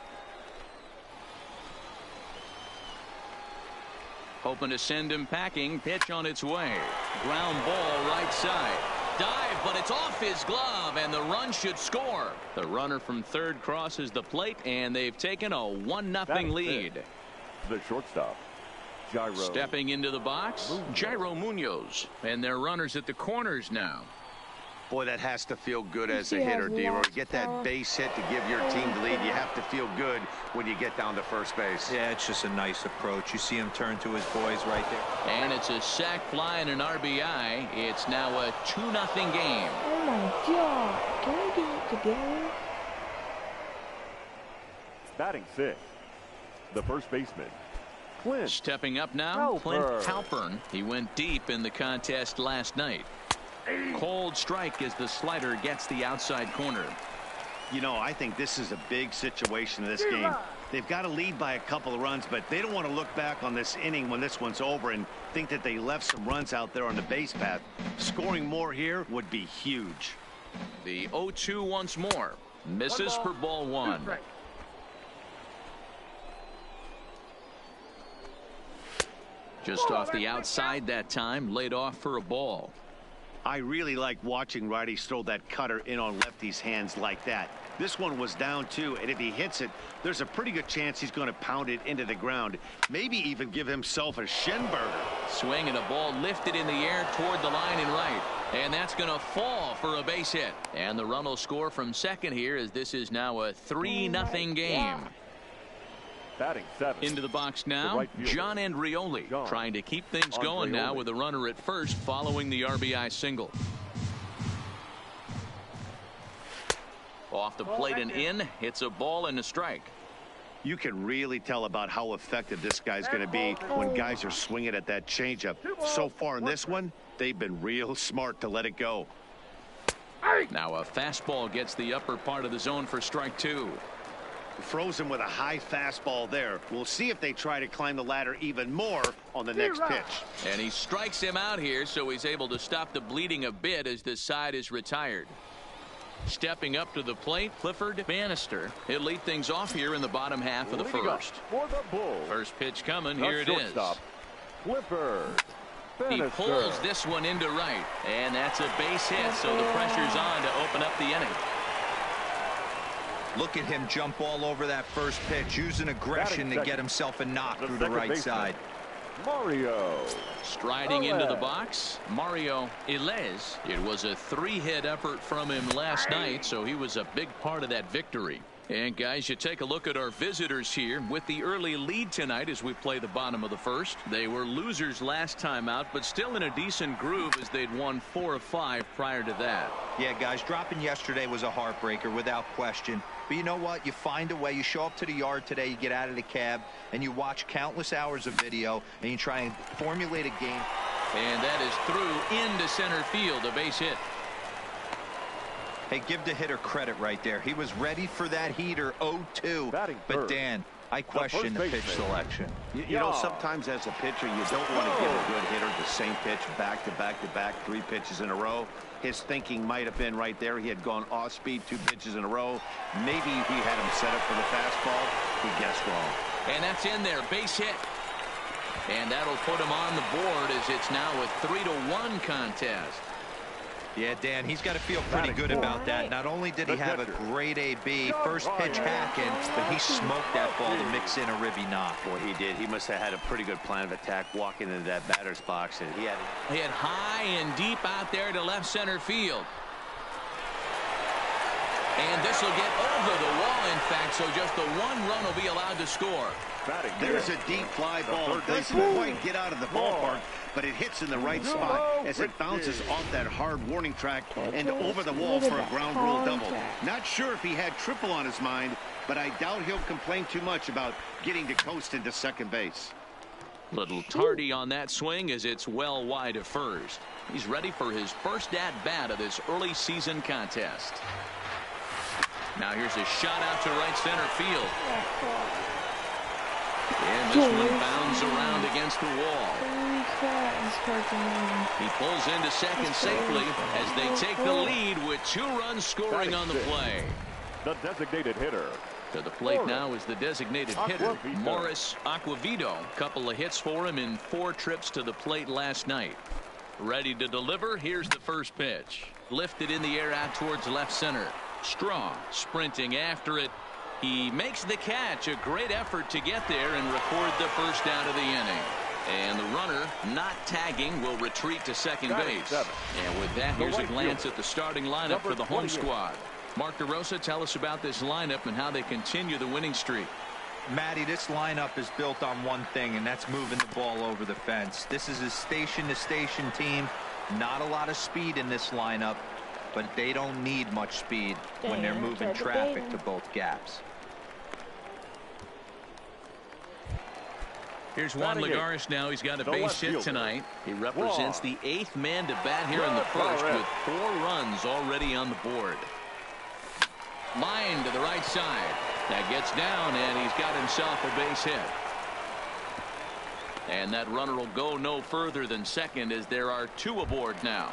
Hoping to send him packing. Pitch on its way. Ground ball right side. Dive, but it's off his glove, and the run should score. The runner from third crosses the plate, and they've taken a 1-0 lead. The shortstop, Jairo. Stepping into the box, Jairo Munoz. And their runners at the corners now. Boy, that has to feel good as a hitter, D-Roy. Get that base hit to give your team the lead. You have to feel good when you get down to first base. Yeah, it's just a nice approach. You see him turn to his boys right there. And it's a sac fly and an RBI. It's now a 2-0 game. Oh my God. Can we get it together? Batting 6, the first baseman, Clint. Stepping up now, Clint Halpern. Halpern. He went deep in the contest last night. Cold strike as the slider gets the outside corner. You know, I think this is a big situation in this game. They've got to lead by a couple of runs, but they don't want to look back on this inning when this one's over and think that they left some runs out there on the base path. Scoring more here would be huge. The 0-2 once more. Misses for ball 1. Just off the outside that time, laid off for a ball. I really like watching righties throw that cutter in on lefties' hands like that. This one was down 2, and if he hits it, there's a pretty good chance he's going to pound it into the ground. Maybe even give himself a shin burner. Swing and a ball lifted in the air toward the line and right. And that's going to fall for a base hit. And the run will score from second here as this is now a 3-0 game. Batting 7. Into the box now, right fielder, John Andrioli, trying to keep things going now with a runner at first following the RBI single. Off the plate and in, it's a ball and a strike. You can really tell about how effective this guy's going to be when guys are swinging at that changeup. So far in this one, they've been real smart to let it go. Now a fastball gets the upper part of the zone for strike 2. Frozen with a high fastball there. We'll see if they try to climb the ladder even more on the next pitch. And he strikes him out here, so he's able to stop the bleeding a bit as this side is retired. Stepping up to the plate, Clifford Bannister. He'll lead things off here in the bottom half of the first. For the Bulls. First pitch coming. The Here it is. shortstop, Clifford He Bannister. pulls this one into right, and that's a base hit, so the pressure's on to open up the inning. Look at him jump all over that first pitch, using aggression to get himself a knock through the right side. Mario. Striding into the box, Mario Ilez. It was a 3-hit effort from him last night, so he was a big part of that victory. And guys, you take a look at our visitors here with the early lead tonight as we play the bottom of the first. They were losers last time out, but still in a decent groove as they'd won 4 of 5 prior to that. Yeah, guys, dropping yesterday was a heartbreaker without question. But you know what? You find a way. You show up to the yard today, you get out of the cab, and you watch countless hours of video, and you try and formulate a game. And that is through into center field, a base hit. Hey, give the hitter credit right there. He was ready for that heater 0-2. But Dan, I question the pitch selection. You know, sometimes as a pitcher, you don't want to give a good hitter the same pitch back to back to back, 3 pitches in a row. His thinking might have been right there. He had gone off speed 2 pitches in a row. Maybe he had him set up for the fastball. He guessed wrong. And that's in there, base hit. And that'll put him on the board as it's now a 3-1 contest. Yeah, Dan, he's got to feel pretty good about that. Not only did he have a great AB, first pitch hacking, but he smoked that ball to mix in a ribby knock. Boy, he did. He must have had a pretty good plan of attack walking into that batter's box. And he had hit high and deep out there to left center field. And this will get over the wall, in fact, so just the 1 run will be allowed to score. There's a deep fly ball. It doesn't quite get out of the ballpark, but it hits in the right spot as it bounces off that hard warning track and over the wall for a ground rule double. Not sure if he had triple on his mind, but I doubt he'll complain too much about getting to coast into second base. Little tardy on that swing as it's well wide of first. He's ready for his first at-bat of this early season contest. Now here's a shot out to right center field. And this one bounds around against the wall. He pulls into second safely as they take the lead with 2 runs scoring on the play. The designated hitter. To the plate now is the designated hitter, Morris Aquavito. Couple of hits for him in 4 trips to the plate last night. Ready to deliver. Here's the first pitch. Lifted in the air out towards left center. Strong sprinting after it. He makes the catch. A great effort to get there and record the first out of the inning. And the runner, not tagging, will retreat to second base. And with that, here's a glance at the starting lineup for the home squad. Mark DeRosa, tell us about this lineup and how they continue the winning streak. Matty, this lineup is built on one thing, and that's moving the ball over the fence. This is a station-to-station team. Not a lot of speed in this lineup, but they don't need much speed when they're moving traffic to both gaps. Here's Juan Lagares now. He's got a base hit tonight. He represents the 8th man to bat here in the first with 4 runs already on the board. Line to the right side. That gets down, and he's got himself a base hit. And that runner will go no further than second as there are 2 aboard now.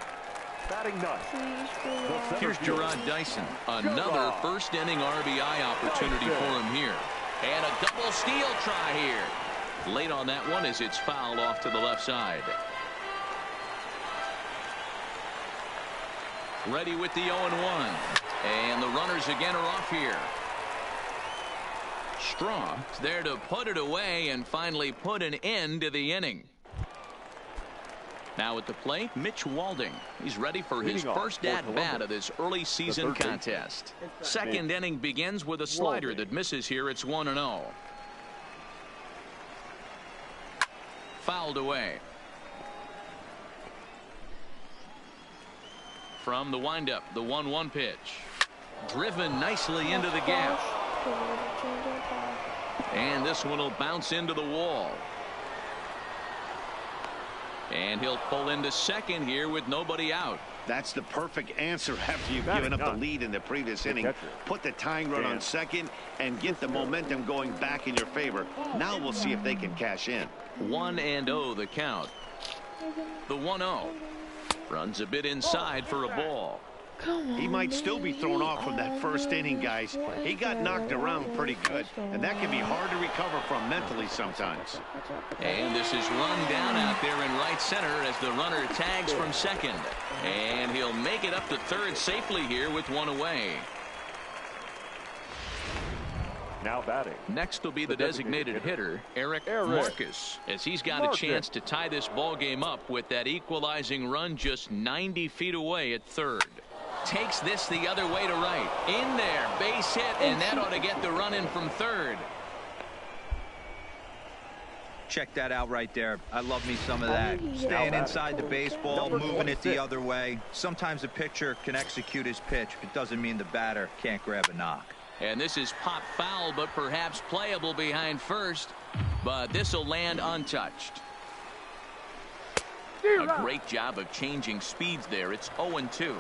Here's Jarrod Dyson. Another first inning RBI opportunity for him here. And a double steal try here. Late on that one as it's fouled off to the left side. Ready with the 0-1. And the runners again are off here. Strong is there to put it away and finally put an end to the inning. Now at the plate, Mitch Walding. He's ready for his first at-bat of this early season contest. Second inning begins with a slider that misses here. It's 1-0. Fouled away. From the windup, the 1-1 pitch. Driven nicely into the gap. And this one will bounce into the wall. And he'll pull into second here with nobody out. That's the perfect answer after you've given up the lead in the previous inning. Put the tying run on second and get the momentum going back in your favor. Now we'll see if they can cash in. 1-0 the count. The 1-0. Runs a bit inside for a ball. He might still be thrown off from that first inning, guys. He got knocked around pretty good, and that can be hard to recover from mentally sometimes. And this is run down out there in right center as the runner tags from second. And he'll make it up to third safely here with 1 away. Now batting. Next will be the designated hitter, Eric Marcus, as he's got a chance to tie this ball game up with that equalizing run just 90 feet away at third. takes this the other way to right. In there, base hit, and that ought to get the run in from third. Check that out right there. I love me some of that. Staying inside the baseball, moving it the other way. Sometimes a pitcher can execute his pitch, but it doesn't mean the batter can't grab a knock. And this is pop foul, but perhaps playable behind first. But this will land untouched. A great job of changing speeds there. It's 0-2.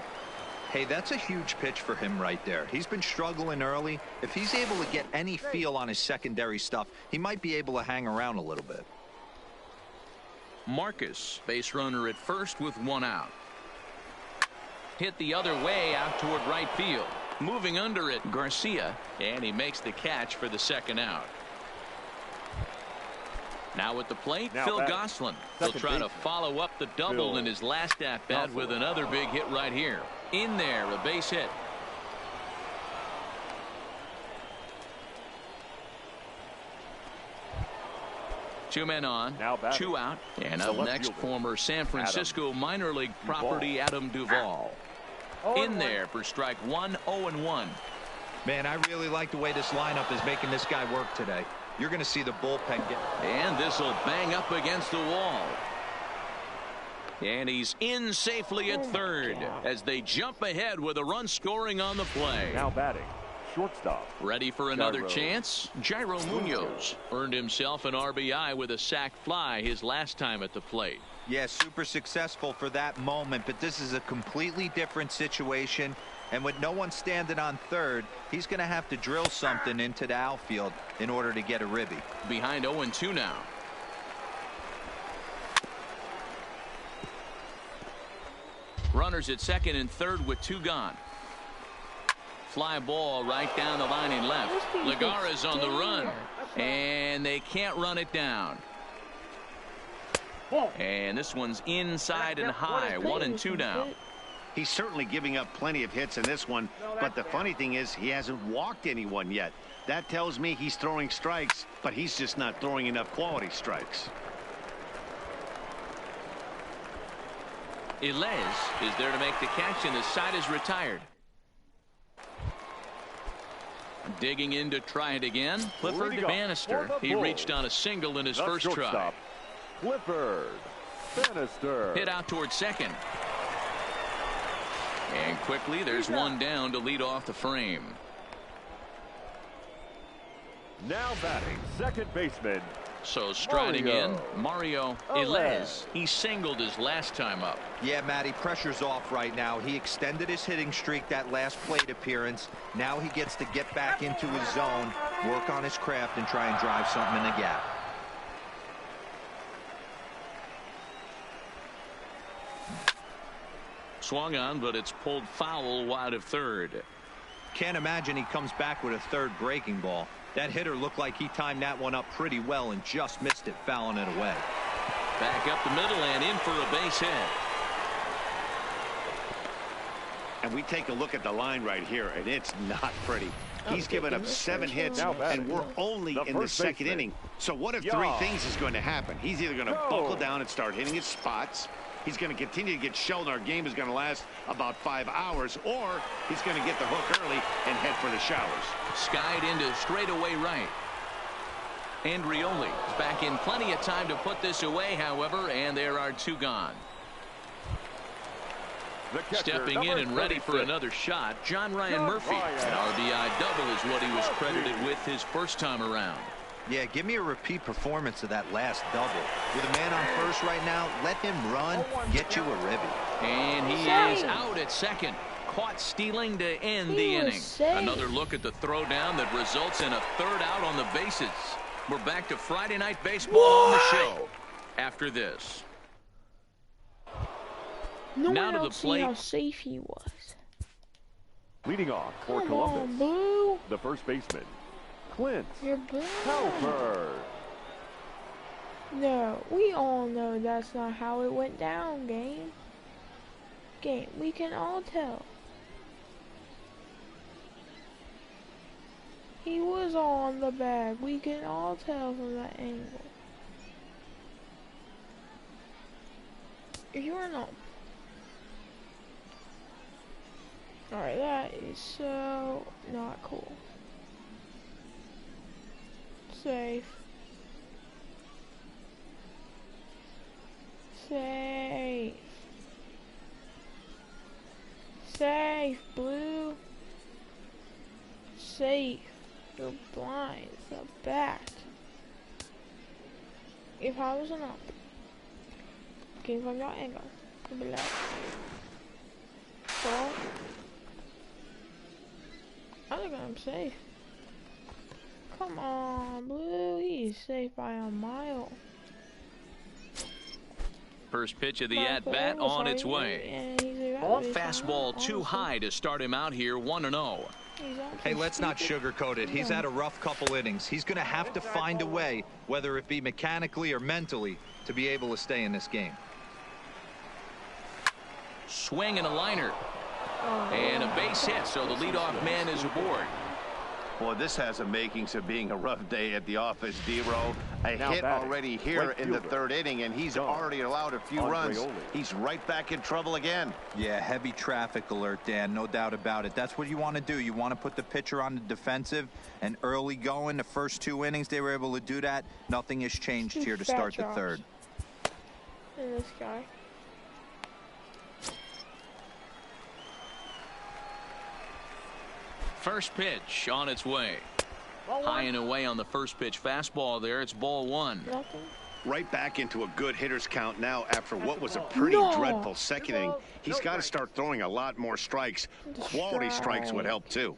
Hey, that's a huge pitch for him right there. He's been struggling early. If he's able to get any feel on his secondary stuff, he might be able to hang around a little bit. Marcus, base runner at first with one out. Hit the other way out toward right field. Moving under it, Garcia, and he makes the catch for the second out. Now at the plate, Phil Gosselin. He'll try to follow up the double in his last at-bat with another big hit right here. In there, a base hit. Two men on, two out, and up next, former San Francisco minor league property Adam Duvall. In there for strike one, 0-1. Man, I really like the way this lineup is making this guy work today. You're going to see the bullpen get. And this will bang up against the wall. And he's in safely at third as they jump ahead with a run scoring on the play. Now batting, shortstop. Ready for another chance? Jairo Munoz earned himself an RBI with a sac fly his last time at the plate. Yeah, super successful for that moment, but this is a completely different situation. And with no one standing on third, he's going to have to drill something into the outfield in order to get a ribby. Behind 0-2 now. Runners at second and third with two gone. Fly ball right down the line and left. Lagares on the run, and they can't run it down. And this one's inside and high. 1-2 now. He's certainly giving up plenty of hits in this one, but the funny thing is he hasn't walked anyone yet. That tells me he's throwing strikes, but he's just not throwing enough quality strikes. Ilez is there to make the catch, and the side is retired. Digging in to try it again. Clifford Bannister. He reached on a single in his first try. Clifford Bannister. Hit out towards second. And quickly there's one down to lead off the frame. Now batting, second baseman. So striding in, Mario Ilez. He singled his last time up. Yeah, Matty, pressure's off right now. He extended his hitting streak that last plate appearance. Now he gets to get back into his zone, work on his craft, and try and drive something in the gap. Swung on, but it's pulled foul wide of third. Can't imagine he comes back with a third breaking ball. That hitter looked like he timed that one up pretty well and just missed it, fouling it away. Back up the middle and in for a base hit. And we take a look at the line right here, and it's not pretty. He's given up 7 hits, and we're only in the second inning. So what if 3 things is going to happen? He's either going to buckle down and start hitting his spots. He's going to continue to get shelled. Our game is going to last about 5 hours, or he's going to get the hook early and head for the showers. Skied into straightaway right. Andrioli is back in plenty of time to put this away, however, and there are 2 gone. Stepping in and ready for another shot, John Ryan Murphy. An RBI double is what he was credited with his first time around. Yeah, give me a repeat performance of that last double. With a man on first right now, let him run, get you a ribby. And he is out at second. Caught stealing to end the inning. Another look at the throwdown that results in a third out on the bases. We're back to Friday Night Baseball on the show after this. Now to the plate. How safe he was. Leading off for Columbus, the first baseman, Clint Halpern. No, we all know that's not how it went down, game. We can all tell. He was on the bag. We can all tell from that angle. You're not. Alright, that is so not cool. Safe. Safe. Safe, Blue. Safe. You're blind. The bat. If I was an up. Came from your angle. To the left. Ball. I think I'm safe. Come on, Blue. He's safe by a mile. First pitch of the at-bat on its way. Fastball too high to start him out here 1-0. Hey, let's not sugarcoat it. He's had a rough couple innings. He's going to have to find a way, whether it be mechanically or mentally, to be able to stay in this game. Swing and a liner. And a base hit, so the leadoff man is aboard. Well, this has the makings of being a rough day at the office, D-Row. A Now hit batting, already here right in the fielder. third inning, and he's Done. already allowed a few runs. He's right back in trouble again. Yeah, heavy traffic alert, Dan, no doubt about it. That's what you want to do. You want to put the pitcher on the defensive, and early going, the first 2 innings, they were able to do that. Nothing has changed here to start the third. And this guy. First pitch on its way. High and away on the first pitch fastball there. It's ball 1. Nothing. Right back into a good hitter's count now after what was a pretty dreadful second inning. He's got to start throwing a lot more strikes. Quality strikes would help too.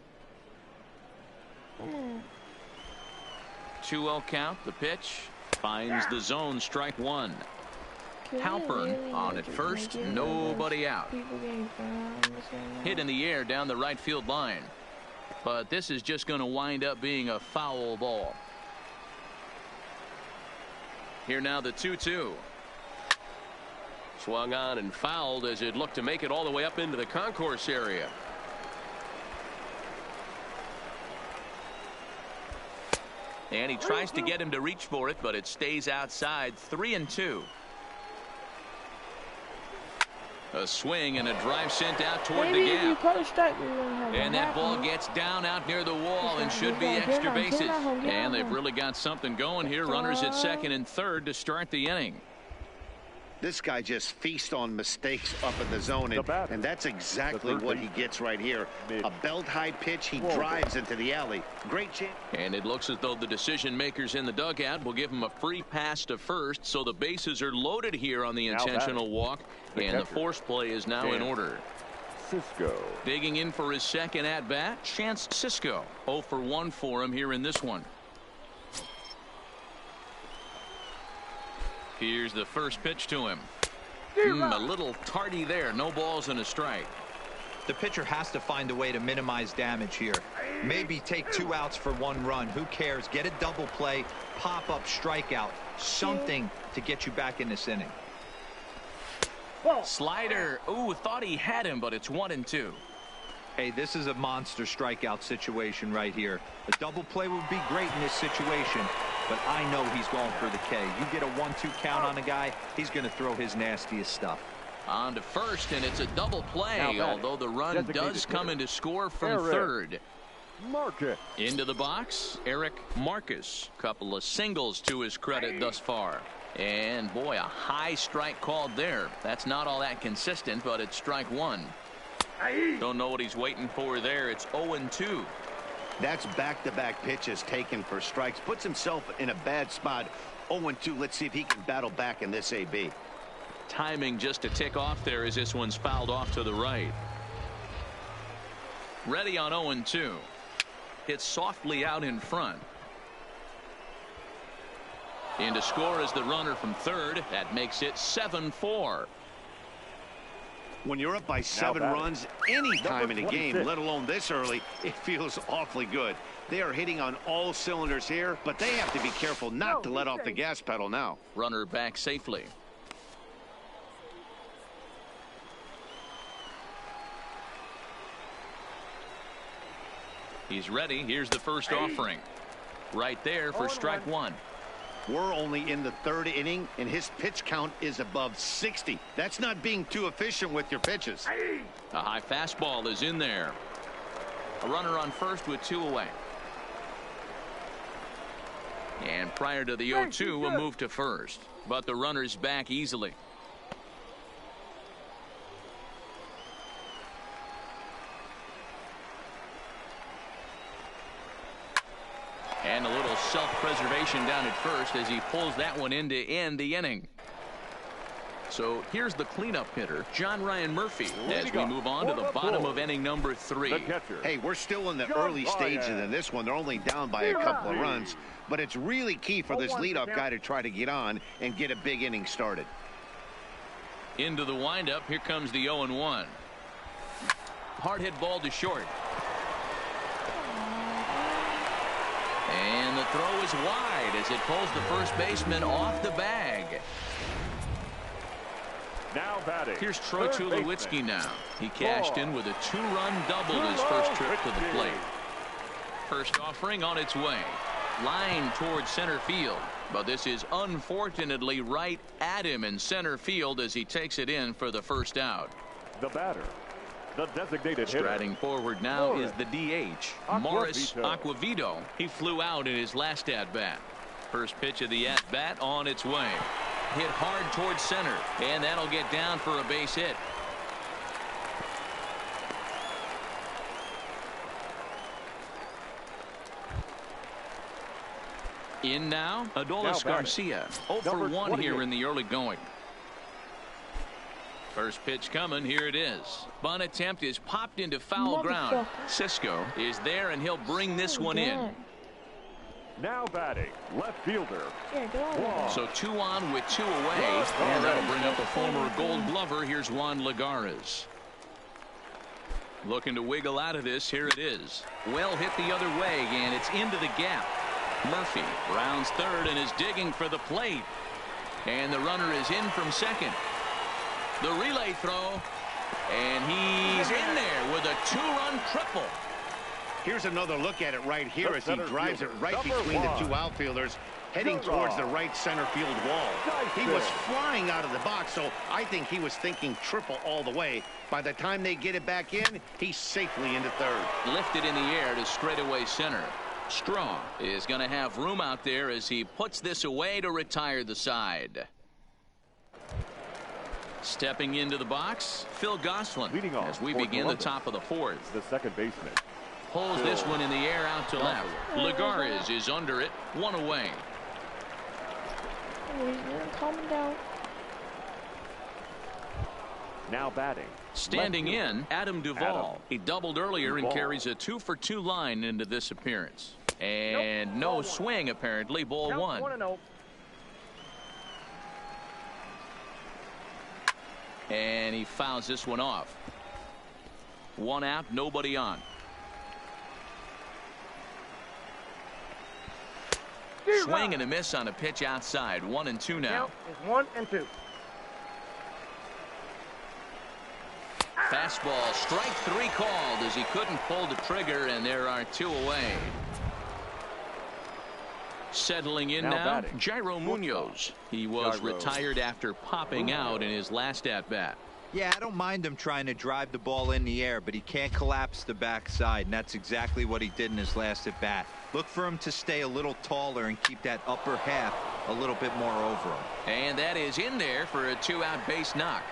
2-0 count. The pitch finds the zone. Strike 1. Halpern on at first. Nobody out. Hit in the air down the right field line. But this is just going to wind up being a foul ball. Here now the 2-2. Swung on and fouled as it looked to make it all the way up into the concourse area. And he tries to get him to reach for it, but it stays outside. 3-2. A swing and a drive sent out toward the gap. And that ball gets down out near the wall and should be extra bases. And they've really got something going here. Runners at second and third to start the inning. This guy just feasts on mistakes up in the zone, and that's exactly what he gets right here. A belt-high pitch, he drives into the alley. Great chance. And it looks as though the decision makers in the dugout will give him a free pass to first, so the bases are loaded here on the intentional walk, and the force play is now in order. Cisco. Digging in for his second at-bat, Chance Cisco. 0 for 1 for him here in this one. Here's the first pitch to him. A little tardy there. No balls and a strike. The pitcher has to find a way to minimize damage here. Maybe take 2 outs for 1 run. Who cares? Get a double play, pop up, strikeout. Something to get you back in this inning. Slider. Ooh, thought he had him, but it's 1-2. Hey, this is a monster strikeout situation right here. A double play would be great in this situation, but I know he's going for the K. You get a 1-2 count on a guy, he's going to throw his nastiest stuff. On to first, and it's a double play, although the run does come in to score from third. Marcus. Into the box, Eric Marcus. Couple of singles to his credit thus far. And boy, a high strike called there. That's not all that consistent, but it's strike 1. Don't know what he's waiting for there. It's 0-2. That's back-to-back pitches taken for strikes. Puts himself in a bad spot. 0-2. Let's see if he can battle back in this AB. Timing just to tick off there as this one's fouled off to the right. Ready on 0-2. Hit softly out in front. In to score is the runner from third. That makes it 7-4. When you're up by 7 runs any time in a game, let alone this early, it feels awfully good. They are hitting on all cylinders here, but they have to be careful not to let off the gas pedal now. Runner back safely. He's ready. Here's the first offering. Right there for strike 1. We're only in the 3rd inning, and his pitch count is above 60. That's not being too efficient with your pitches. A high fastball is in there. A runner on first with 2 away. And prior to the 0-2, a move to first. But the runner's back easily. And a little self-preservation down at first as he pulls that one in to end the inning. So here's the cleanup hitter, John Ryan Murphy, as we move on to the bottom of inning number 3. Hey, we're still in the early stages of this one. They're only down by a couple of runs, but it's really key for this leadoff guy to try to get on and get a big inning started. Into the windup, here comes the 0-1. Hard hit ball to short. And the throw is wide as it pulls the first baseman off the bag. Now batting. Here's Troy Tulowitzki now. He cashed in with a 2-run double his first trip to the plate. First offering on its way. Line towards center field. But this is unfortunately right at him in center field as he takes it in for the first out. The batter, the designated hitter. Striding forward now is the DH, Morris Aquavito. He flew out in his last at-bat. First pitch of the at-bat on its way. Hit hard towards center, and that'll get down for a base hit. In now, Adolis Garcia. 0 for 1 here in the early going. First pitch coming. Here it is. Bunt attempt is popped into foul ground. Cisco is there, and he'll bring this one in. Now batting, left fielder. So 2 on with 2 away, and that'll bring up a former Gold Glover. Here's Juan Lagares. Looking to wiggle out of this. Here it is. Well hit the other way, and it's into the gap. Murphy rounds third and is digging for the plate. And the runner is in from second. The relay throw, and he's in there with a 2-run triple. Here's another look at it right here as he drives it right between the 2 outfielders, heading towards the right center field wall. He was flying out of the box, so I think he was thinking triple all the way. By the time they get it back in, he's safely into third. Lifted in the air to straightaway center. Strong is going to have room out there as he puts this away to retire the side. Stepping into the box, Phil Gosselin, as we begin the top of the 4th. The second baseman. Pulls this one in the air out to left. Lagares is under it, 1 away. Calm down. Now batting. Standing in, Adam Duvall. He doubled earlier and carries a 2 for 2 line into this appearance. And no swing, apparently. Ball 1. And he fouls this one off. 1 out, nobody on. Swing and a miss on a pitch outside. 1-2 now. It's 1-2. Fastball, strike 3 called as he couldn't pull the trigger, and there are 2 away. Settling in now, Jairo Munoz. He was retired after popping out in his last at-bat. Yeah, I don't mind him trying to drive the ball in the air, but he can't collapse the backside, and that's exactly what he did in his last at-bat. Look for him to stay a little taller and keep that upper half a little bit more over him. And that is in there for a 2-out base knock.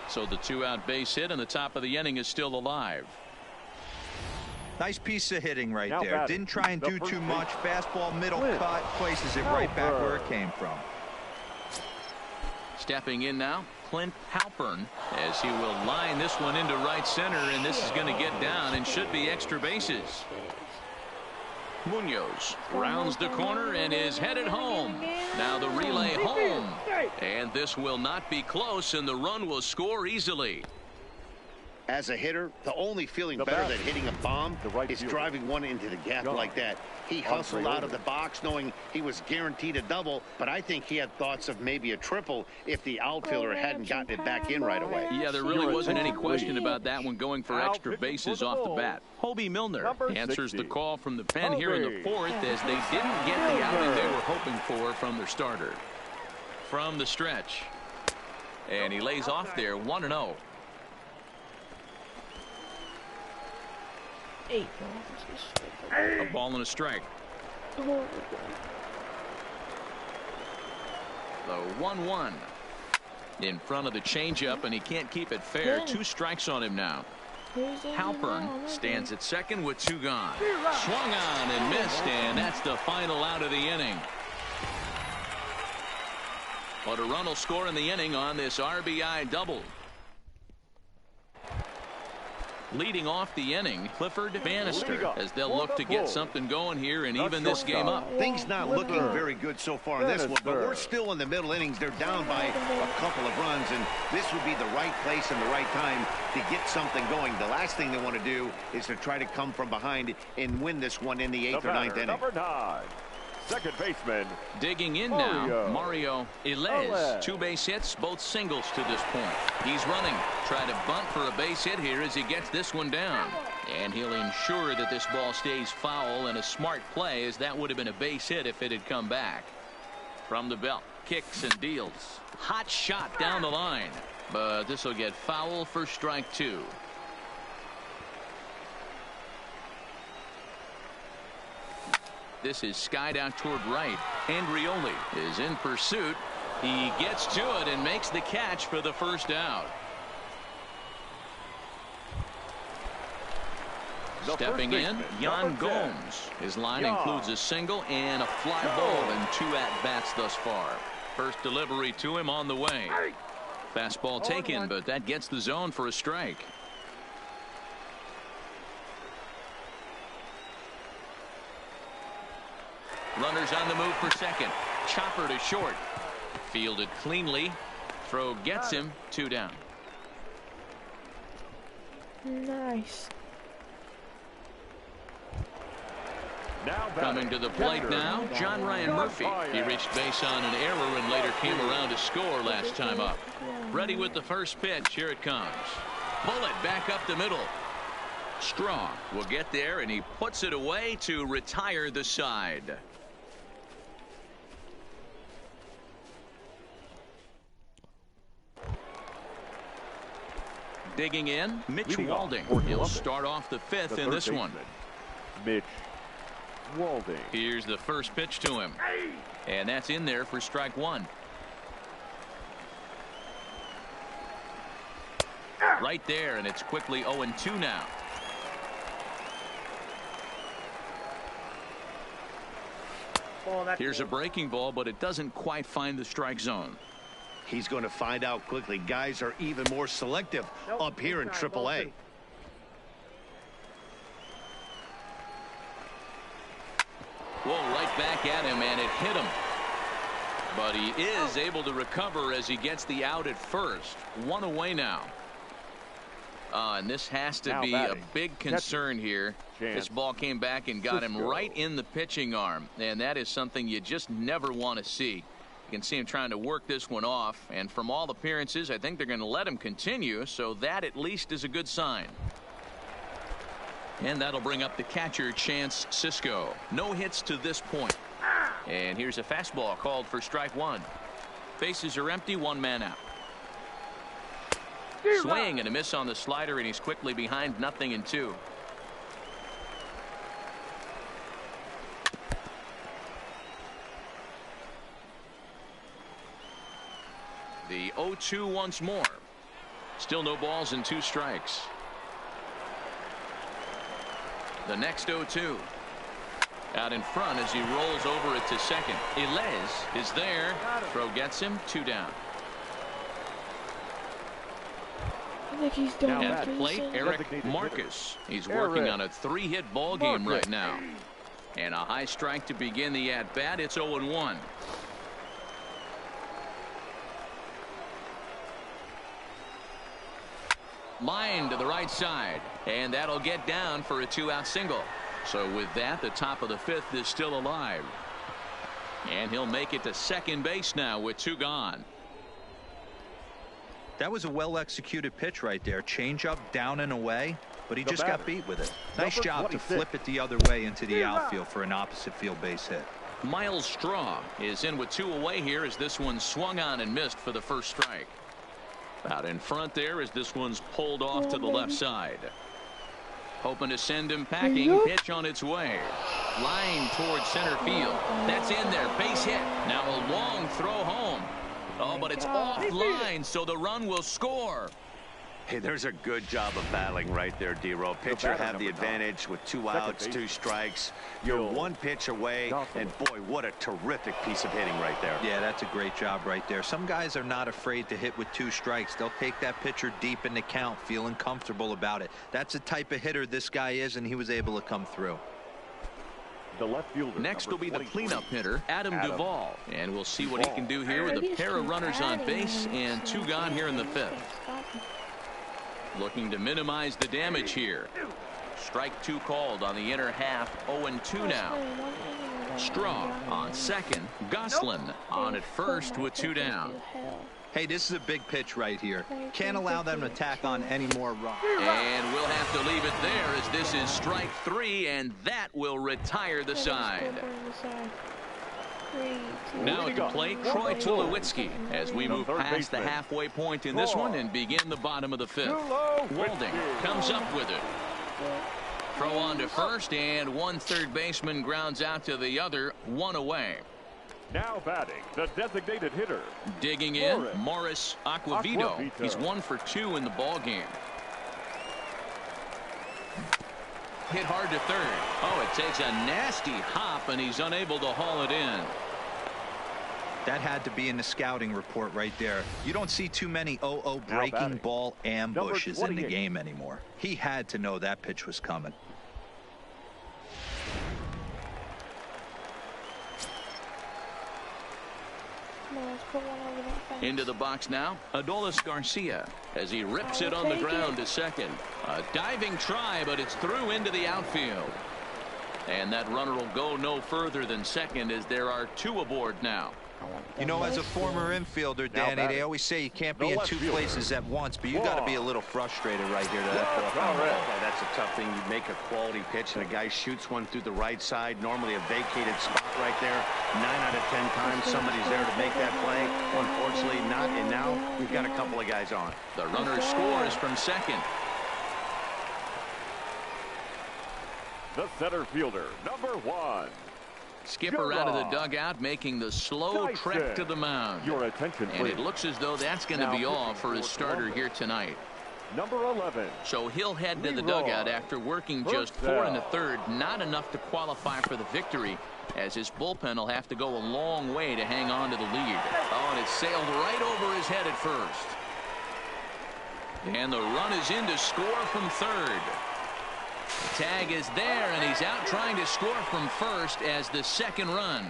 So the 2-out base hit and the top of the inning is still alive. Nice piece of hitting right there. Didn't try and do too much. Fastball, middle cut, places it right back where it came from. Stepping in now, Clint Halpern, as he will line this one into right center, and this is going to get down and should be extra bases. Munoz rounds the corner and is headed home. Now the relay home, and this will not be close, and the run will score easily. As a hitter, the only feeling The better bat. than hitting a bomb The right is fielder. driving one into the gap Gone. like that. He On hustled play out over. of the box knowing he was guaranteed a double, but I think he had thoughts of maybe a triple if the outfielder hadn't gotten it back in right away. Yeah, there really Your wasn't any attention, question please. about that one going for Now extra pitching for bases the off the Bulls, bat. Hobie Milner number answers the 60. call from the pen here in the Hobie. fourth as they didn't get the outing they were hoping for from their starter. From the stretch. And he lays off there 1-0. 8. A ball and a strike. Oh, The 1-1 in front of the changeup, and he can't keep it fair. Yeah. 2 strikes on him now. who's in Halpern now? stands at second with 2 gone. Swung on and missed, and that's the final out of the inning. But a run will score in the inning on this RBI double. Leading off the inning, Clifford Bannister, as they'll look to get something going here and even this game up. Things not looking very good so far in this one, but we're still in the middle innings. They're down by a couple of runs, and this would be the right place and the right time to get something going. The last thing they want to do is to try to come from behind and win this one in the 8th or 9th inning. Number 9, second baseman. Digging in now, Mario Elez. 2 base hits, both singles to this point. He's running. Try to bunt for a base hit here as he gets this one down. And he'll ensure that this ball stays foul, and a smart play, as that would have been a base hit if it had come back. From the belt, kicks and deals. Hot shot down the line. But this will get foul for strike 2. This is skied out toward right. Andrioli is in pursuit. He gets to it and makes the catch for the first out. The Stepping first in, baseman, Yan number 10. Gomes. His line Yan. includes a single and a fly ball and 2 at-bats thus far. First delivery to him on the way. Fastball taken, but that gets the zone for a strike. Runners on the move for second. Chopper to short. Fielded cleanly. Throw gets him. 2 down. Nice. Now Coming to the plate catcher, now, John Ryan Murphy. He reached base on an error and later came around to score last time up. Ready with the first pitch. Here it comes. Bullet back up the middle. Strong will get there, and he puts it away to retire the side. Digging in, Mitch Leading off Walding. for He'll Columbus, start off the 5th the in third this one. baseman, Mitch Walding. Here's the first pitch to him. And that's in there for strike 1. Right there, and it's quickly 0-2 now. Here's a breaking ball, but it doesn't quite find the strike zone. He's going to find out quickly. Guys are even more selective up here in AAA. Whoa, right back at him, and it hit him. But he is able to recover as he gets the out at first. 1 away now. And this has to Now be batting. a big concern here. Chance. This ball came back and got him Cisco. right in the pitching arm, and that is something you just never want to see. You can see him trying to work this one off, and from all appearances, I think they're going to let him continue, so that at least is a good sign. And that'll bring up the catcher, Chance Cisco. No hits to this point. And here's a fastball called for strike 1. Bases are empty, 1 man out. Swing and a miss on the slider, and he's quickly behind 0-2. The 0-2 once more. Still no balls and 2 strikes. The next 0-2. Out in front as he rolls over it to second. Elez is there. Throw gets him. 2 down. I think he's done. Now At the plate, Eric Designated Marcus. He's Eric working on a 3-hit ball game Marcus. right now. And a high strike to begin the at-bat. It's 0-1. Line to the right side, and that'll get down for a 2-out single. So with that, the top of the 5th is still alive. And he'll make it to second base now with 2 gone. That was a well-executed pitch right there. Change-up down and away, but he just got beat with it. Nice job to flip it the other way into the outfield for an opposite field base hit. Miles Straw is in with 2 away here as this one swung on and missed for the first strike. Out in front there as this one's pulled off to the left side. Hoping to send him packing. Pitch on its way. Line towards center field. That's in there. Base hit. Now a long throw home. Oh, but it's offline, so the run will score. Hey, there's a good job of battling right there, D-Row. Pitcher had the advantage with 2 outs, 2 strikes. You're 1 pitch away, and boy, what a terrific piece of hitting right there. Yeah, that's a great job right there. Some guys are not afraid to hit with 2 strikes. They'll take that pitcher deep in the count, feeling comfortable about it. That's the type of hitter this guy is, and he was able to come through. The left fielder. Next will be the cleanup hitter, Adam Duvall. And we'll see what he can do here with a pair of runners on base and 2 gone here in the 5th. Looking to minimize the damage here. Strike 2 called on the inner half. 0-2 now. Straw on second. Goslin on at first with 2 down. Hey, this is a big pitch right here. Can't allow them to tack on any more runs. And we'll have to leave it there as this is strike 3, and that will retire the side. Now at the plate, Troy Tulowitzki as we move past the halfway point in this one and begin the bottom of the 5th. Walding comes up with it. Throw on to first, and 1 third baseman grounds out to the other, 1 away. Now batting, the designated hitter. Digging in, Morris Aquavito. He's 1 for 2 in the ball game. Hit hard to third. Oh, it takes a nasty hop, and he's unable to haul it in. That had to be in the scouting report right there. You don't see too many 0-0 breaking ball ambushes in the game anymore. He had to know that pitch was coming. Into the box now, Adolis Garcia as he rips it on the ground to second. A diving try, but it's through into the outfield. And that runner will go no further than second as there are 2 aboard now. You know, as a former infielder, Danny, they always say you can't be in 2 places at once, but you got to be a little frustrated right here. That's a tough thing. You make a quality pitch, and a guy shoots one through the right side, normally a vacated spot right there. 9 out of 10 times, somebody's there to make that play. Unfortunately, not, and now we've got a couple of guys on. The runner scores from second. The center fielder, number 1. Skipper out of the dugout, making the slow trek to the mound. Your attention, and it looks as though that's going to be all for his starter here tonight. Number 11. So he'll head to the dugout after working just 4 1/3, not enough to qualify for the victory, as his bullpen will have to go a long way to hang on to the lead. Oh, and it sailed right over his head at first. And the run is in to score from third. Tag is there, and he's out trying to score from first as the second run.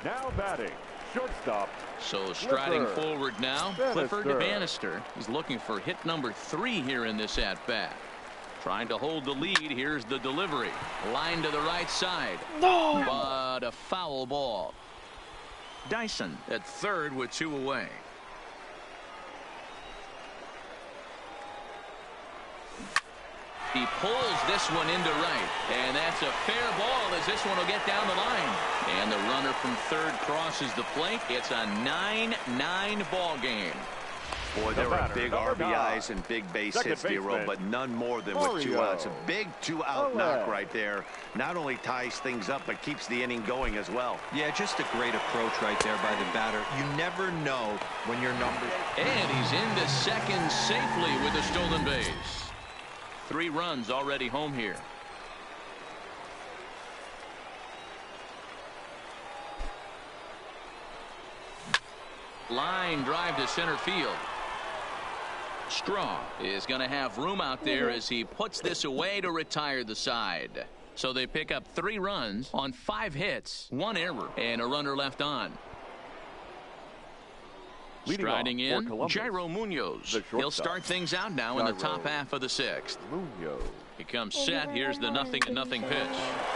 Now batting, shortstop. So striding forward now, Clifford Bannister. He's looking for hit number 3 here in this at-bat. Trying to hold the lead. Here's the delivery. Line to the right side. No! But a foul ball. Dyson at third with 2 away. He pulls this one into right, and that's a fair ball as this one will get down the line. And the runner from third crosses the plate. It's a 9-9 ball game. Boy, there were big RBIs and big base hits, D-Row, but none more than with 2 outs. A big 2-out knock right there. Not only ties things up, but keeps the inning going as well. Yeah, just a great approach right there by the batter. You never know when your number. And he's into second safely with a stolen base. 3 runs already home here. Line drive to center field. Straw is going to have room out there as he puts this away to retire the side. So they pick up 3 runs on 5 hits, 1 error, and a runner left on. Leading Striding off for in, Columbus, Jairo Munoz. the He'll shortstop. start things out now in the top Jairo half of the 6th. Munoz. He comes set. Here's the 0-0 pitch.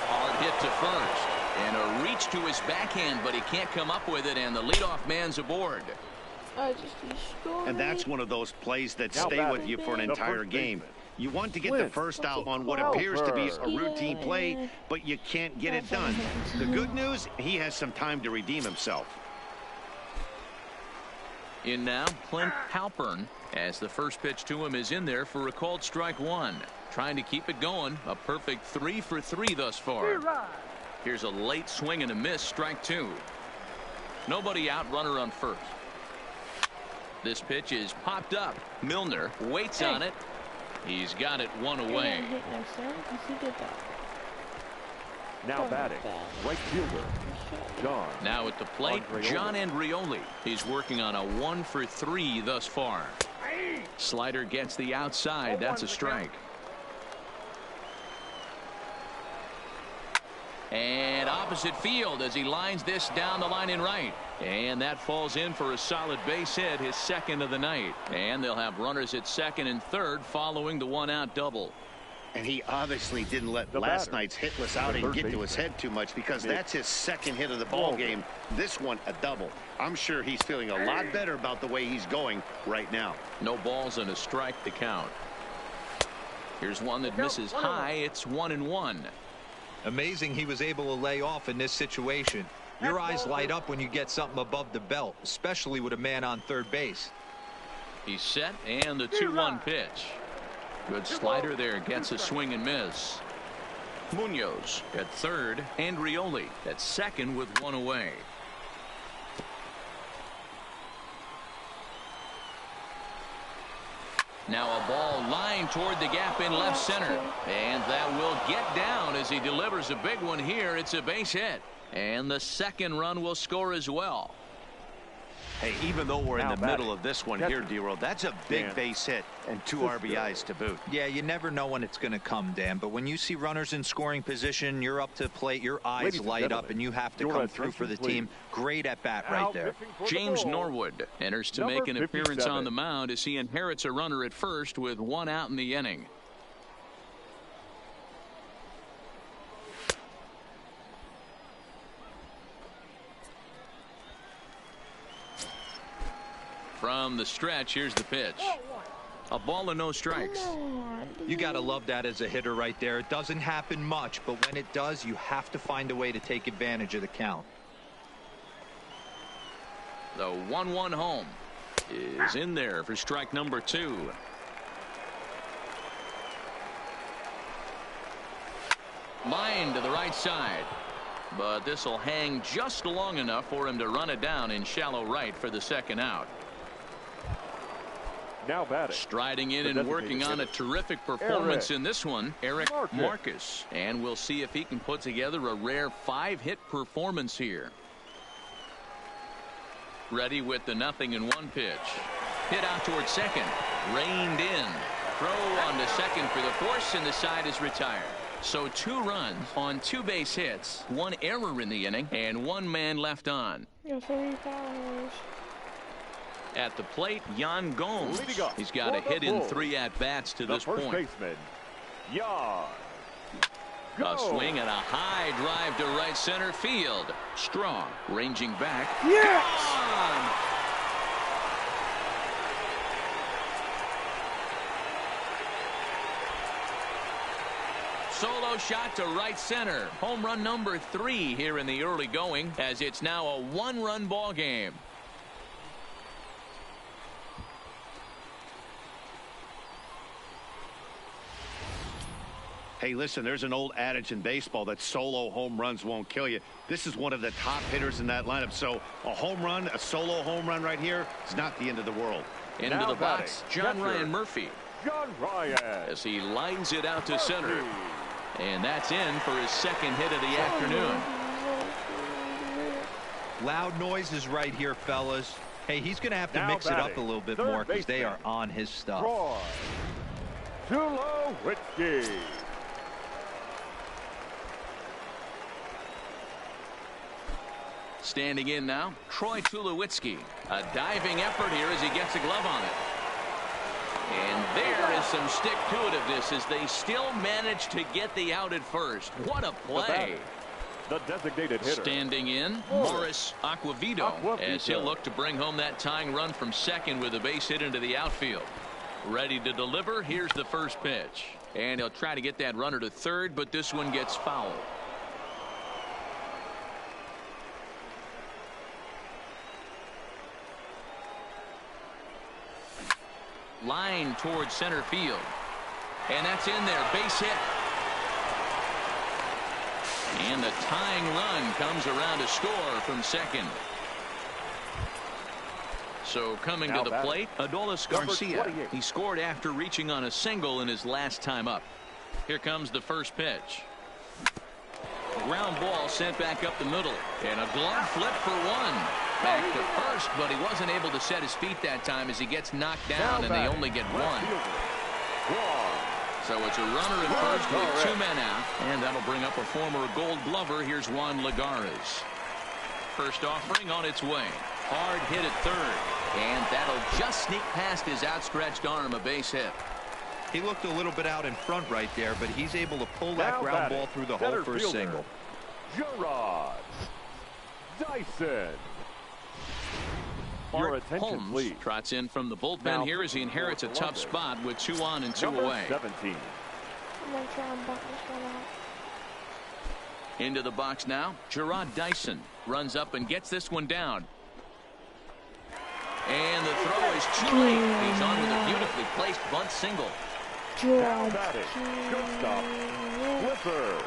Hard hit to first. And a reach to his backhand, but he can't come up with it, and the leadoff man's aboard. And that's one of those plays that Now stay batting, with you for an the entire first game. baseman, You want to get the Clint first out on what appears to be a routine play, but you can't get it done. The good news, he has some time to redeem himself. In now, Clint Halpern, as the first pitch to him is in there for a called strike 1. Trying to keep it going. A perfect 3 for 3 thus far. Here's a late swing and a miss, strike 2. Nobody out, runner on first. This pitch is popped up. Milner waits on it. He's got it one away. Now batting, right fielder, John. Now at the plate, Andreoli. John Andreoli. He's working on a 1 for 3 thus far. Slider gets the outside. That's a strike. And opposite field as he lines this down the line in right. And that falls in for a solid base hit, his second of the night. And they'll have runners at second and third following the 1-out double. And he obviously didn't let The last batter, night's hitless outing third get to his baseman, head too much, because Nick that's his second hit of the ball Walden. game. This one a double. I'm sure he's feeling a lot better about the way he's going right now. No balls and a strike to count. Here's one that misses high. It's 1-1. Amazing he was able to lay off in this situation. Your eyes light up when you get something above the belt, especially with a man on third base. He's set, and the 2-1 pitch. Good slider there, gets a swing and miss. Munoz at third, Andreoli at second with one away. Now a ball lined toward the gap in left center, and that will get down as he delivers a big one here. It's a base hit, and the second run will score as well. Hey, even though we're in Now the batting, middle of this one catcher, here, D-Roll, that's a big Dan base hit and 2 Cisco. RBIs to boot. Yeah, you never know when it's going to come, Dan, but when you see runners in scoring position, you're up to the plate, your eyes Ladies and light up, gentlemen, and you have to your come through for the attention, team. Great at bat Now right there. pitching for the James ball, Norwood enters to number make an appearance 57. on the mound as he inherits a runner at first with 1 out in the inning. From the stretch, here's the pitch. A ball and no strikes. You got to love that as a hitter right there. It doesn't happen much, but when it does, you have to find a way to take advantage of the count. The 1-1 home is in there for strike number 2. Line to the right side, but this will hang just long enough for him to run it down in shallow right for the second out. Now batting, Striding in the and working on a designated terrific performance Eric in this one, Eric Marcus. Marcus. And we'll see if he can put together a rare 5-hit performance here. Ready with the 0-1 pitch. Hit out towards second. Reined in. Throw on to second for the force, and the side is retired. So 2 runs on 2 base hits, 1 error in the inning, and 1 man left on. At the plate, Jan Gomes. Leading up He's got a for the hit in Bulls, 3 at-bats to the this first point. baseman, Jan. A swing and a high drive to right center field. Strong, ranging back. Yes! Gone! Solo shot to right center. Home run number 3 here in the early going, as it's now a 1-run ball game. Hey, listen, there's an old adage in baseball that solo home runs won't kill you. This is one of the top hitters in that lineup. So a home run, a solo home run right here, is not the end of the world. Into Now the box, batting, John catcher, Ryan Murphy, John Ryan. as he lines it out to Murphy. center. And that's in for his second hit of the afternoon. Loud noises right here, fellas. Hey, he's going to have to Now mix it up a batting, little bit third more because they baseman, are on his stuff. Roy Tulowitzki. Standing in now, Troy Tulowitzki. A diving effort here as he gets a glove on it. And there is some stick-to-itiveness as they still manage to get the out at first. What a play. The designated hitter. Standing in, Morris Aquavito, as he'll look to bring home that tying run from second with a base hit into the outfield. Ready to deliver. Here's the first pitch. And he'll try to get that runner to third, but this one gets fouled. Line towards center field. And that's in there. Base hit. And the tying run comes around to score from second. So coming to the plate, Adolis Garcia. He scored after reaching on a single in his last time up. Here comes the first pitch. Ground ball sent back up the middle. And a glove flip for one. Back to first, but he wasn't able to set his feet that time as he gets knocked down, and they only get one. So it's a runner at first with 2 men out, and that'll bring up a former Gold Glover. Here's Juan Lagares. First offering on its way. Hard hit at third, and that'll just sneak past his outstretched arm, a base hit. He looked a little bit out in front right there, but he's able to pull that ground ball through the hole for a single. Jarrod Dyson. Your Art attention, Holmes please. trots in from the bullpen here as he inherits a tough spot with 2 on and 2 Number away. 17. Into the box now. Jarrod Dyson runs up and gets this one down. And the throw is too late. He's on with a beautifully placed bunt single. Now batting. Shortstop. Clifford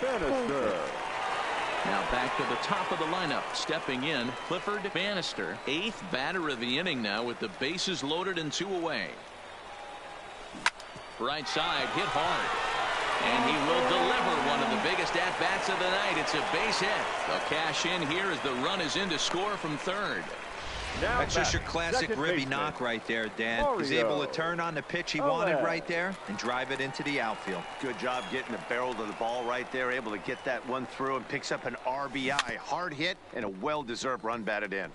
Bannister. Now back to the top of the lineup. Stepping in, Clifford Bannister. 8th batter of the inning now with the bases loaded and 2 away. Right side, hit hard. And he will deliver one of the biggest at-bats of the night. It's a base hit. They'll cash in here as the run is in to score from third. Now That's just your classic ribby knock right there, Dan. He's able to turn on the pitch he wanted right there and drive it into the outfield. Good job getting the barrel to the ball right there. Able to get that one through and picks up an RBI. Hard hit and a well-deserved run batted in.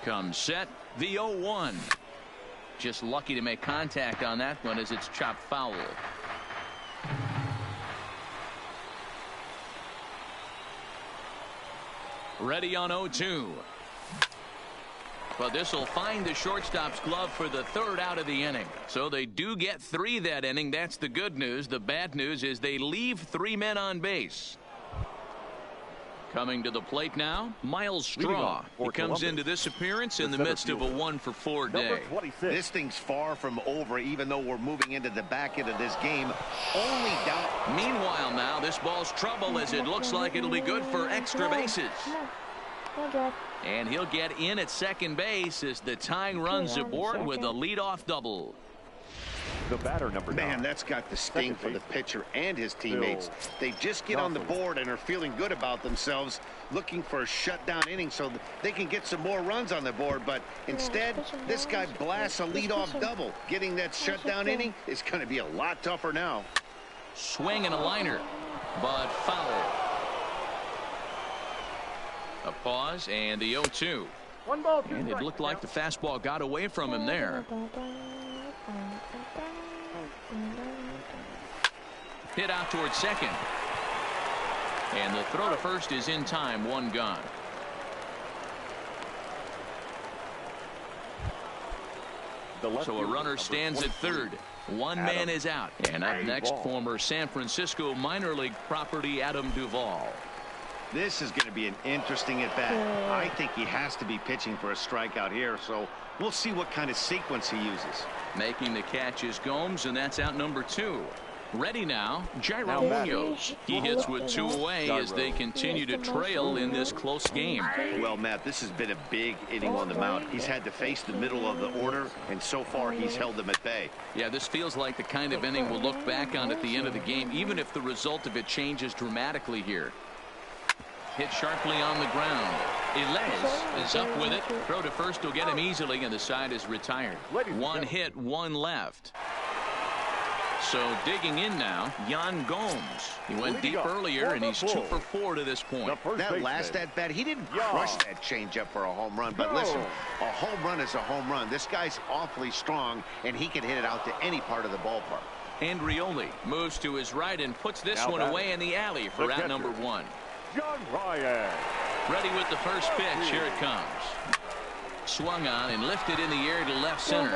Comes set, the 0-1. Just lucky to make contact on that one as it's chopped foul. Ready on 0-2. But this will find the shortstop's glove for the 3rd out of the inning. So they do get 3 that inning. That's the good news. The bad news is they leave 3 men on base. Coming to the plate now, Miles Straw. He comes into this appearance in the midst of a 1-for-4 day. This thing's far from over, even though we're moving into the back end of this game. Only down. Meanwhile now, this ball's trouble as it looks like it'll be good for extra bases. And he'll get in at second base as the tying runs aboard with a leadoff double. The batter, number 9. Man, that's got the sting for the pitcher and his teammates. They just get on the board and are feeling good about themselves, looking for a shutdown inning so that they can get some more runs on the board. But instead, this guy blasts a leadoff double. Getting that shutdown inning is going to be a lot tougher now. Swing and a liner, but foul. A pause and the 0-2. And it looked like the fastball got away from him there. Hit out towards second. And the throw to first is in time. 1 gone. So a runner stands at third. 1 man is out. And up next, former San Francisco minor league property Adam Duvall. This is going to be an interesting at-bat. I think he has to be pitching for a strikeout here, so we'll see what kind of sequence he uses. Making the catch is Gomes, and that's out number 2. Ready now, Jairo Munoz. He hits with 2 away as they continue to trail in this close game. Well, Matt, this has been a big inning on the mound. He's had to face the middle of the order, and so far he's held them at bay. Yeah, this feels like the kind of inning we'll look back on at the end of the game, even if the result of it changes dramatically here. Hit sharply on the ground. Elez is up with it. Throw to first will get him easily, and the side is retired. 1 hit, 1 left. So digging in now, Yan Gomes. He went deep earlier, and he's 2 for 4 to this point. That last at-bat, he didn't crush that changeup for a home run. But listen, a home run is a home run. This guy's awfully strong, and he can hit it out to any part of the ballpark. Andrioli moves to his right and puts this one away in the alley for out number 1. John Ryan. Ready with the first pitch. Here it comes. Swung on and lifted in the air to left center.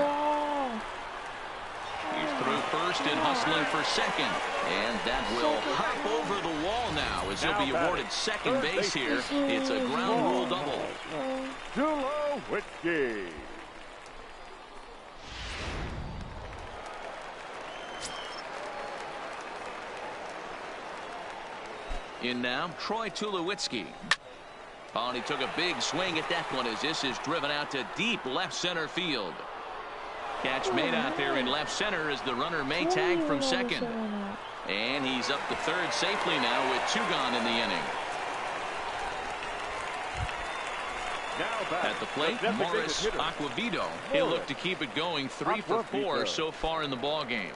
He's through first and hustling for second. And that will hop over the wall now as he'll be awarded second base here. It's a ground rule double. Tulowitzki. In now, Troy Tulowitzki. Oh, and he took a big swing at that one as this is driven out to deep left center field. Catch made out there in left center as the runner may tag from second. And he's up to third safely now with 2 gone in the inning. At the plate, Morris Aquavito. He'll look to keep it going. 3 for 4 so far in the ball game.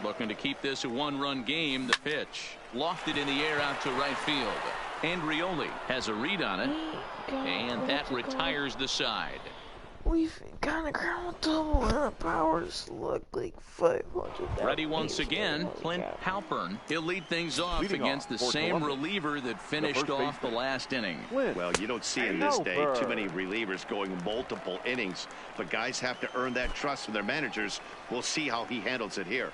Looking to keep this a 1-run game. The pitch lofted in the air out to right field. Andrioli has a read on it, and that retires the side. We've got a ground double and the powers look like 500. Ready once again, Clint Halpern. He'll lead things off against the same reliever that finished off the last inning. Well, you don't see in this day too many relievers going multiple innings, but guys have to earn that trust from their managers. We'll see how he handles it here.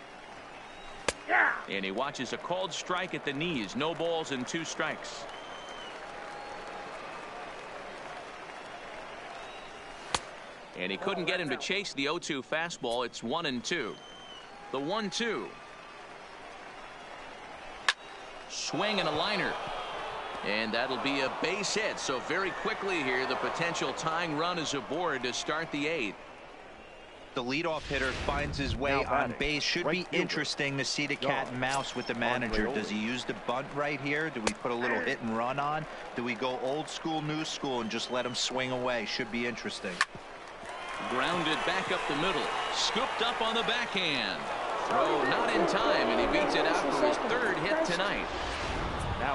And he watches a called strike at the knees. No balls and 2 strikes. And he couldn't get him to chase the 0-2 fastball. It's 1-2. The 1-2. Swing and a liner. And that'll be a base hit. So very quickly here, the potential tying run is aboard to start the 8th. The leadoff hitter finds his way on base. Should be interesting to see the cat and mouse with the manager. Does he use the bunt right here? Do we put a little hit and run on? Do we go old school, new school, and just let him swing away? Should be interesting. Grounded back up the middle. Scooped up on the backhand. Throw not in time, and he beats it out for his 3rd hit tonight.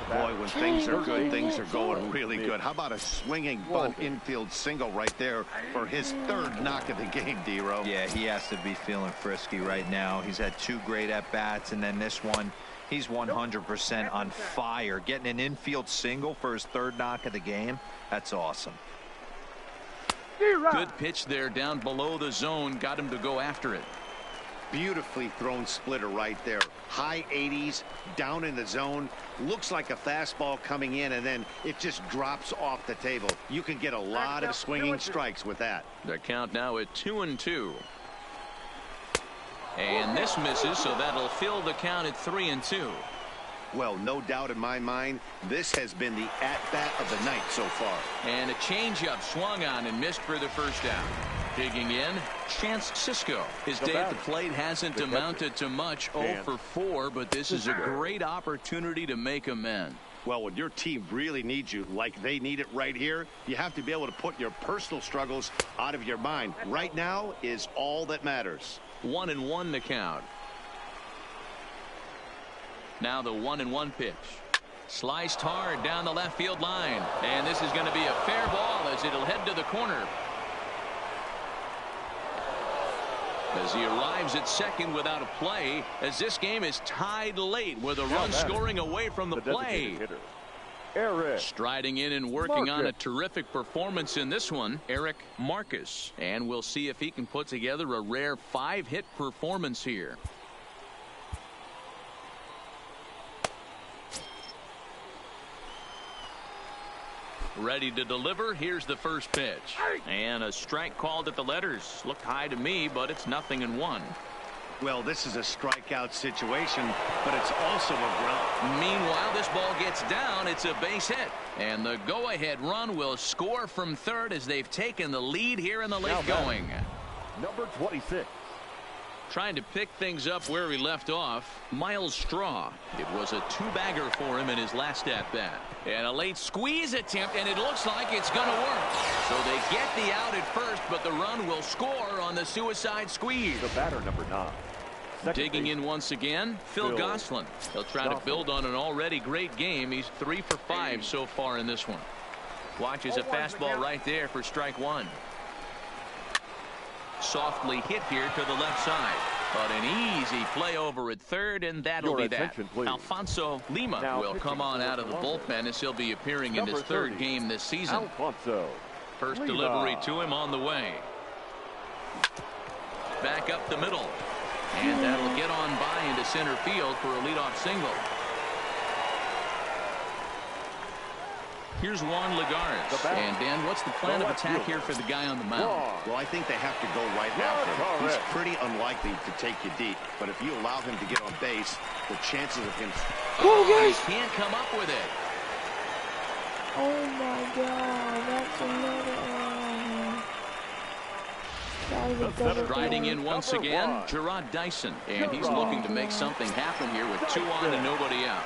Boy, when things are good, things are going really good. How about a swinging bunt infield single right there for his 3rd knock of the game, D-Row? Yeah, he has to be feeling frisky right now. He's had 2 great at-bats, and then this one, he's 100% on fire. Getting an infield single for his 3rd knock of the game, that's awesome. Good pitch there down below the zone. Got him to go after it. Beautifully thrown splitter right there. High 80s, down in the zone. Looks like a fastball coming in, and then it just drops off the table. You can get a lot of swinging strikes with that. The count now at 2-2. And this misses, so that'll fill the count at 3-2. Well, no doubt in my mind, this has been the at-bat of the night so far. And a changeup swung on and missed for the first down. Digging in, Chance Sisco. His day at the plate hasn't amounted to much, 0 for 4, but this is a great opportunity to make amends. Well, when your team really needs you, like they need it right here, you have to be able to put your personal struggles out of your mind. Right now is all that matters. 1-1 to count. Now the 1-1 pitch. Sliced hard down the left field line. And this is going to be a fair ball as it'll head to the corner. As he arrives at second without a play, as this game is tied late with a run scoring away from the play. Striding in and working on a terrific performance in this one, Eric Marcus. And we'll see if he can put together a rare 5-hit performance here. Ready to deliver. Here's the first pitch. And a strike called at the letters. Looked high to me, but it's 0-1. Well, this is a strikeout situation, but it's also a ground. Meanwhile, this ball gets down. It's a base hit. And the go-ahead run will score from third as they've taken the lead here in the late going. Number 26. Trying to pick things up where he left off, Miles Straw. It was a two-bagger for him in his last at-bat. And a late squeeze attempt, and it looks like it's going to work. So they get the out at first, but the run will score on the suicide squeeze. The batter, number 9. Digging in once again, Phil Gosselin. He'll try to build on an already great game. He's 3 for 5 so far in this one. Watches a fastball right there for strike 1. Softly hit here to the left side. But an easy play over at third, and that'll be that. Please. Alfonso Lima now will come on out of the bullpen as he'll be appearing in his third game this season. Alfonso First Lima. delivery to him on the way. Back up the middle. And that'll get on by into center field for a leadoff single. Here's Juan Lagares. And Dan, what's the plan of attack here for the guy on the mound? Well, I think they have to go right after him. He's pretty unlikely to take you deep. But if you allow him to get on base, the chances of him... He can't come up with it. Oh my God, that's another Striding in once again, Jarrod Dyson. And he's looking to make something happen here with 2 on and nobody out.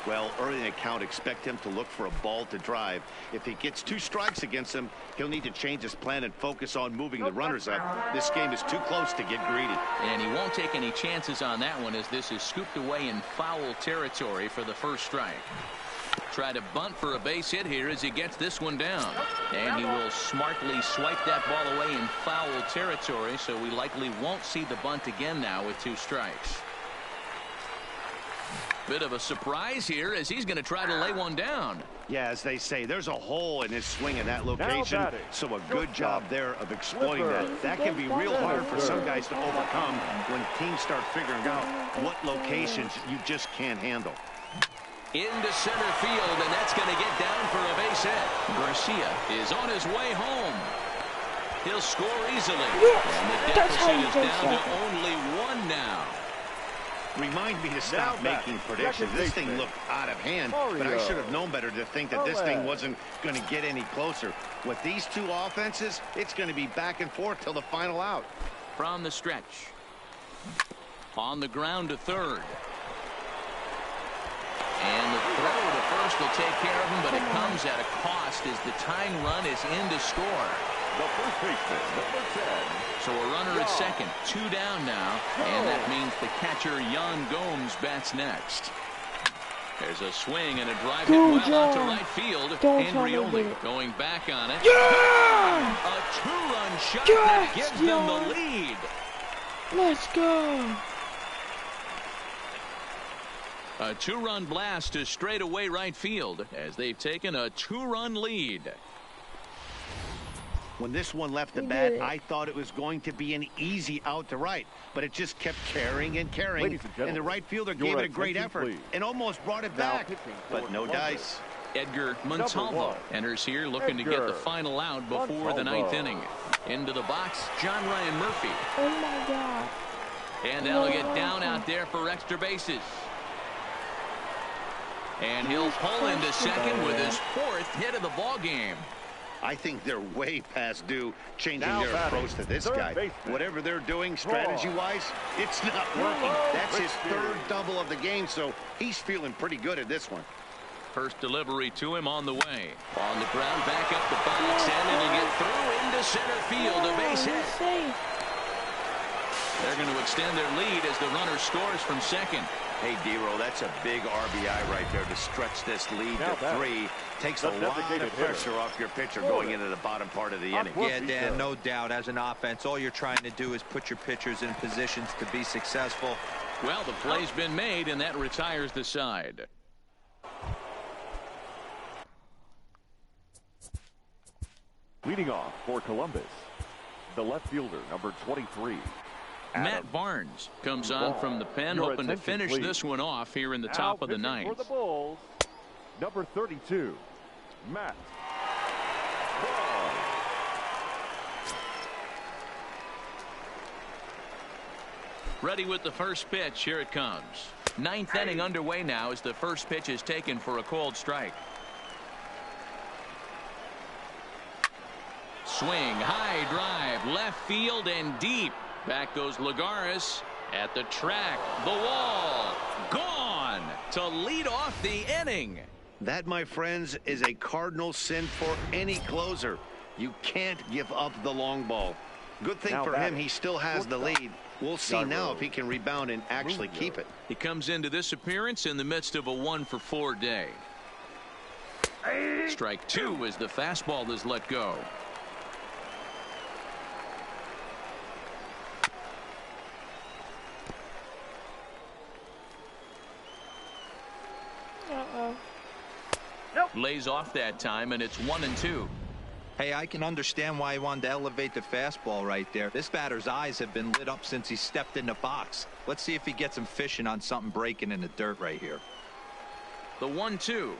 Well, early in the count, expect him to look for a ball to drive. If he gets 2 strikes against him, he'll need to change his plan and focus on moving the runners up. This game is too close to get greedy. And he won't take any chances on that one as this is scooped away in foul territory for the first strike. Try to bunt for a base hit here as he gets this one down. And he will smartly swipe that ball away in foul territory, so we likely won't see the bunt again now with 2 strikes. Bit of a surprise here as he's going to try to lay one down. Yeah, as they say, there's a hole in his swing in that location, so a good job there of exploiting that. That can be real hard for some guys to overcome when teams start figuring out what locations you just can't handle. Into center field, and that's going to get down for a base hit. Garcia is on his way home. He'll score easily. And the deficit is down to only 1 now. Remind me to stop making predictions. This thing looked out of hand, but I should have known better to think that this thing wasn't going to get any closer. With these 2 offenses, it's going to be back and forth till the final out. From the stretch. On the ground to third. And the throw to first will take care of him, but it comes at a cost as the tying run is in to score. The first baseman, number 10. So a runner at second, 2 down now, and that means the catcher Yan Gomes bats next. There's a swing and a drive hit well out to right field. Andrioli going back on it. Yeah! A 2-run shot that gives them the lead. Let's go. A 2-run blast to straightaway right field as they've taken a 2-run lead. When this one left the bat, I thought it was going to be an easy out to right, but it just kept carrying and carrying, and the right fielder gave it a great effort and almost brought it back, but no dice. Edgar Montalvo enters here looking to get the final out before the 9th inning. Into the box, John Ryan Murphy. Oh my God. And that'll get down out there for extra bases. And he'll pull into second with his 4th hit of the ball game. I think they're way past due changing their approach to this guy. Whatever they're doing strategy-wise, it's not working. That's his 3rd double of the game, so he's feeling pretty good at this one. First delivery to him on the way. On the ground, back up the box, and it'll get through into center field. A base hit. They're going to extend their lead as the runner scores from second. Hey, D-Roll, that's a big RBI right there to stretch this lead to 3. Takes a lot of pressure off your pitcher going into the bottom part of the inning. Yeah, Dan, no doubt. As an offense, all you're trying to do is put your pitchers in positions to be successful. Well, the play's been made, and that retires the side. Leading off for Columbus, the left fielder, number 23. Matt Barnes comes on from the pen, hoping to finish this one off here in the top of the 9th. For the Bulls, number 32, Matt Barnes. Ready with the first pitch. Here it comes. 9th inning underway now as the first pitch is taken for a called strike. Swing, high drive, left field and deep. Back goes Lagares at the track. The wall. Gone to lead off the inning. That, my friends, is a cardinal sin for any closer. You can't give up the long ball. Good thing for him, he still has the lead. We'll see now if he can rebound and actually keep it. He comes into this appearance in the midst of a 1-for-4 day. Strike 2 as the fastball is let go. Lays off that time, and it's 1-2. Hey, I can understand why he wanted to elevate the fastball right there. This batter's eyes have been lit up since he stepped in the box. Let's see if he gets him fishing on something breaking in the dirt right here. The 1-2.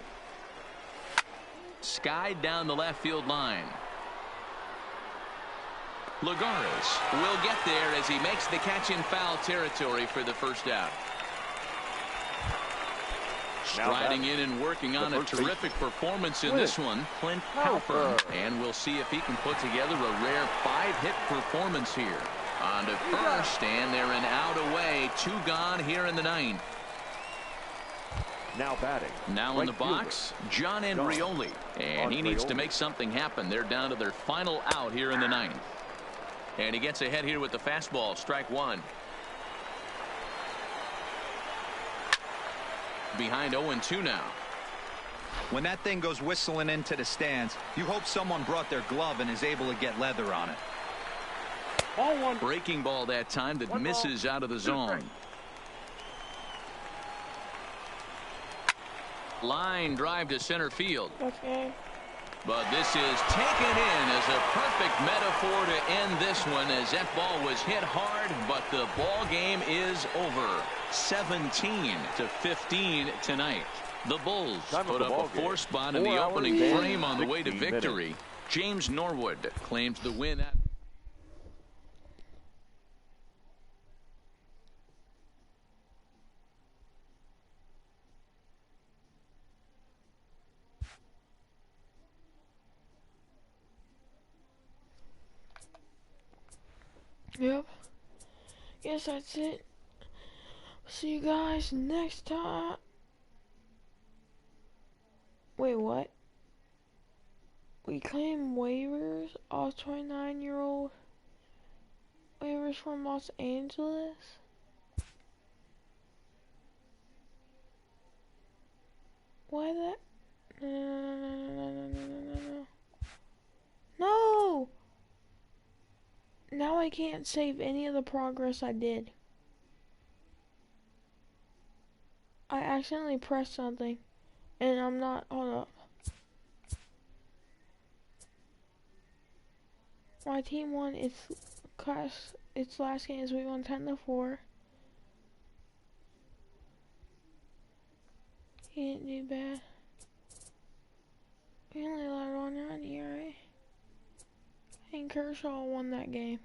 Skied down the left field line. Lagares will get there as he makes the catch in foul territory for the first out. Striding in and working on a terrific performance in this one, Clint Halpern. And we'll see if he can put together a rare 5-hit performance here. On to first, and they're an out away. 2 gone here in the 9th. Now batting. Now in the box, John Andrioli. And he needs to make something happen. They're down to their final out here in the 9th. And he gets ahead here with the fastball. Strike 1. Behind 0-2 now. When that thing goes whistling into the stands, you hope someone brought their glove and is able to get leather on it. Ball 1. Breaking ball that time that misses out of the zone. Line drive to center field. Okay. But this is taken in as a perfect metaphor to end this one, as that ball was hit hard, but the ball game is over. 17-15 tonight. The Bulls put up a 4 spot in the opening frame on the way to victory. James Norwood claims the win at Yep. Guess that's it. See you guys next time. Wait, what? We claim waivers off 29-year-old waivers from Los Angeles? Why that? No! Now I can't save any of the progress I did. I accidentally pressed something, and I'm not. Hold up. My team won its last games. We won 10-4. He didn't do bad. We only allowed 1 run here, right? And Kershaw won that game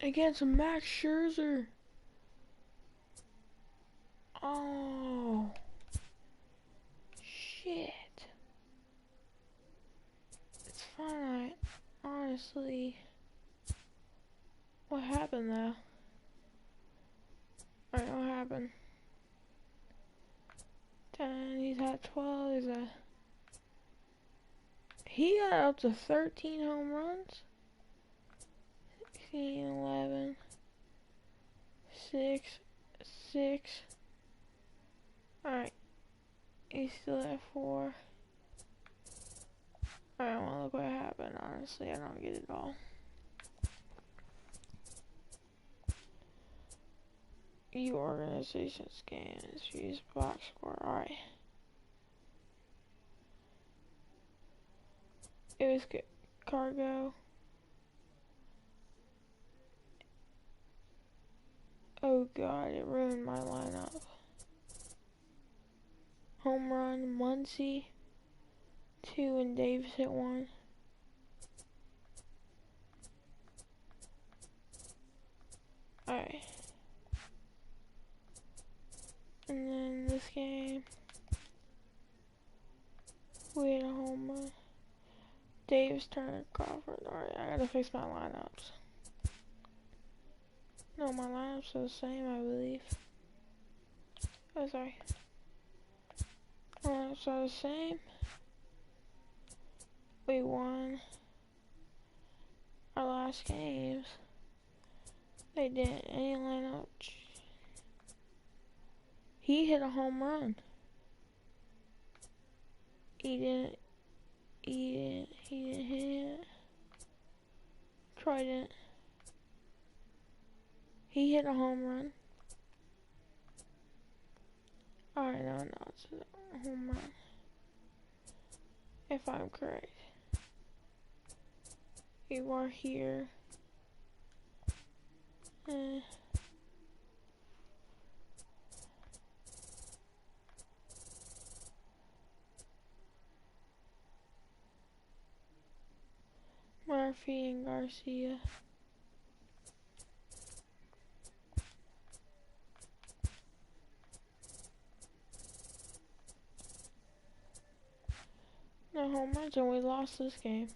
against Max Scherzer. Oh, shit. It's fine. Honestly, what happened though? Alright, what happened? 10, he's at 12, he's at... He got up to 13 home runs. 16, 11, 6, 6. Alright. He's still at 4. Alright, well, look what happened. Honestly, I don't get it all. You organization scans. Use box score. Alright. It was good. Cargo. Oh god, it ruined my lineup. Home run, Muncy. 2 and Davis hit 1. Alright. And then this game, we had a home run. Davis, Turner, Crawford. Alright, I gotta fix my lineups. No, my lineups are the same, I believe. Oh, sorry. My lineups are the same. We won our last games. They didn't. Any lineup. He hit a home run. He didn't hit it. Troy didn't. He hit a home run. Alright, no, it's a home run. If I'm correct. You are here. Murphy and Garcia. No home runs and we lost this game.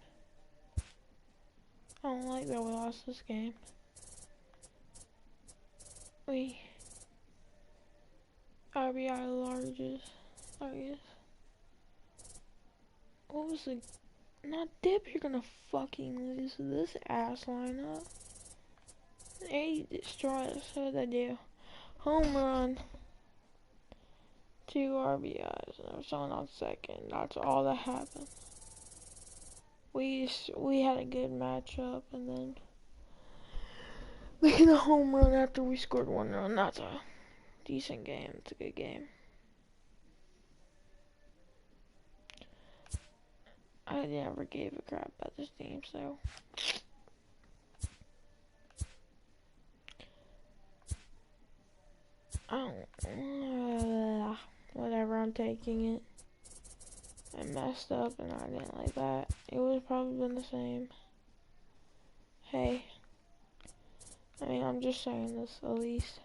I don't like that we lost this game. RBI largest. What was the... Not Dip, you're gonna fucking lose to this ass lineup. They destroyed us. What did they do? Home run. 2 RBIs. There was someone on second. That's all that happened. We had a good matchup, and then we hit a home run after we scored 1 run. That's a decent game. It's a good game. I never gave a crap about this team, so whatever, I'm taking it. I messed up and I didn't like that. It would have probably been the same. Hey. I mean, I'm just saying this, at least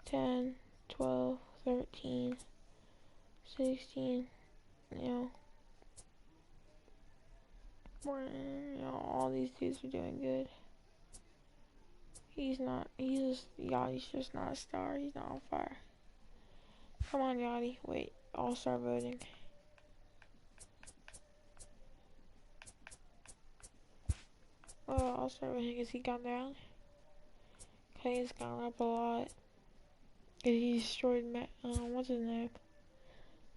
10, 12, 13, 16, all these dudes are doing good. He's just not a star. He's not on fire. Come on, Yachty. Wait, all-star voting. Oh, all-star voting. Has he gone down? Okay, he's gone up a lot. He destroyed, what's his name?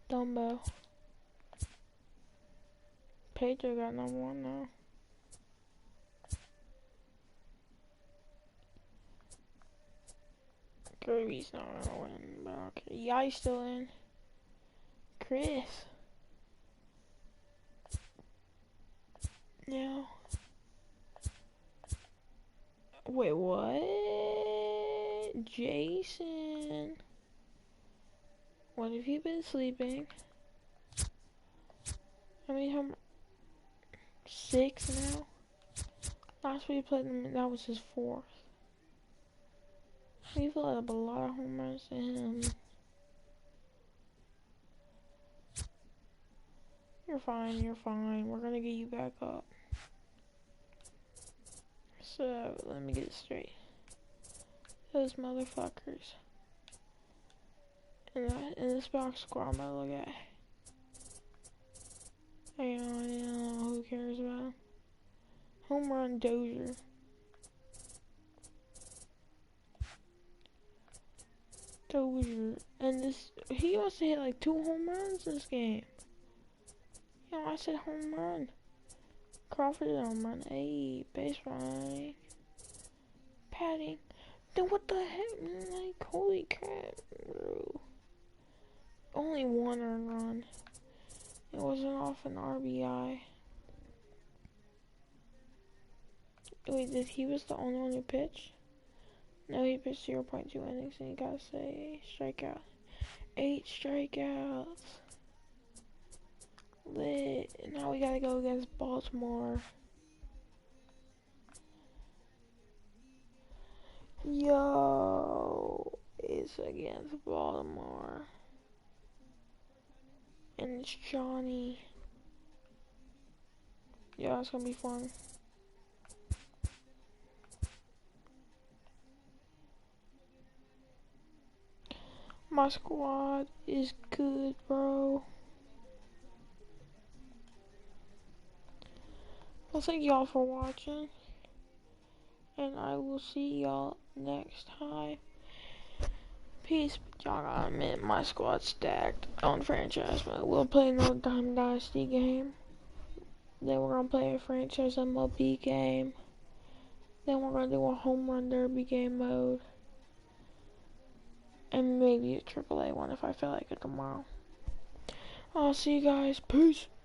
Dumbo. Pedro got #1 now. Kirby's not gonna win, but okay. Yeah, he's still in. Chris. No. Wait, what? Jason. What have you been sleeping? I mean, how 6 now? Last week we played him, that was his 4th. We've let up a lot of home runs to him. You're fine, you're fine. We're gonna get you back up. So, let me get it straight. Those motherfuckers. In this box score, I'm gonna look at. I know who cares about. Home run Dozier. And this, he wants to hit like 2 home runs this game. I said home run. Crawford home run. Hey, base running. Patting. Then what the heck, man? Like, holy crap, bro. Only 1 earned run. It wasn't off an RBI. Wait, he was the only one who pitched? No, he pitched 0.2 innings and he got a strikeout. 8 strikeouts. Lit. Now we gotta go against Baltimore. Yo, it's against Baltimore. And it's Johnny. Yeah, it's gonna be fun. My squad is good, bro. Well, thank y'all for watching. And I will see y'all next time. Peace. Y'all gotta admit, my squad's stacked on franchise mode. We'll play another Diamond Dynasty game. Then we're gonna play a franchise MLB game. Then we're gonna do a home run derby game mode. And maybe a AAA one if I feel like it tomorrow. I'll see you guys. Peace.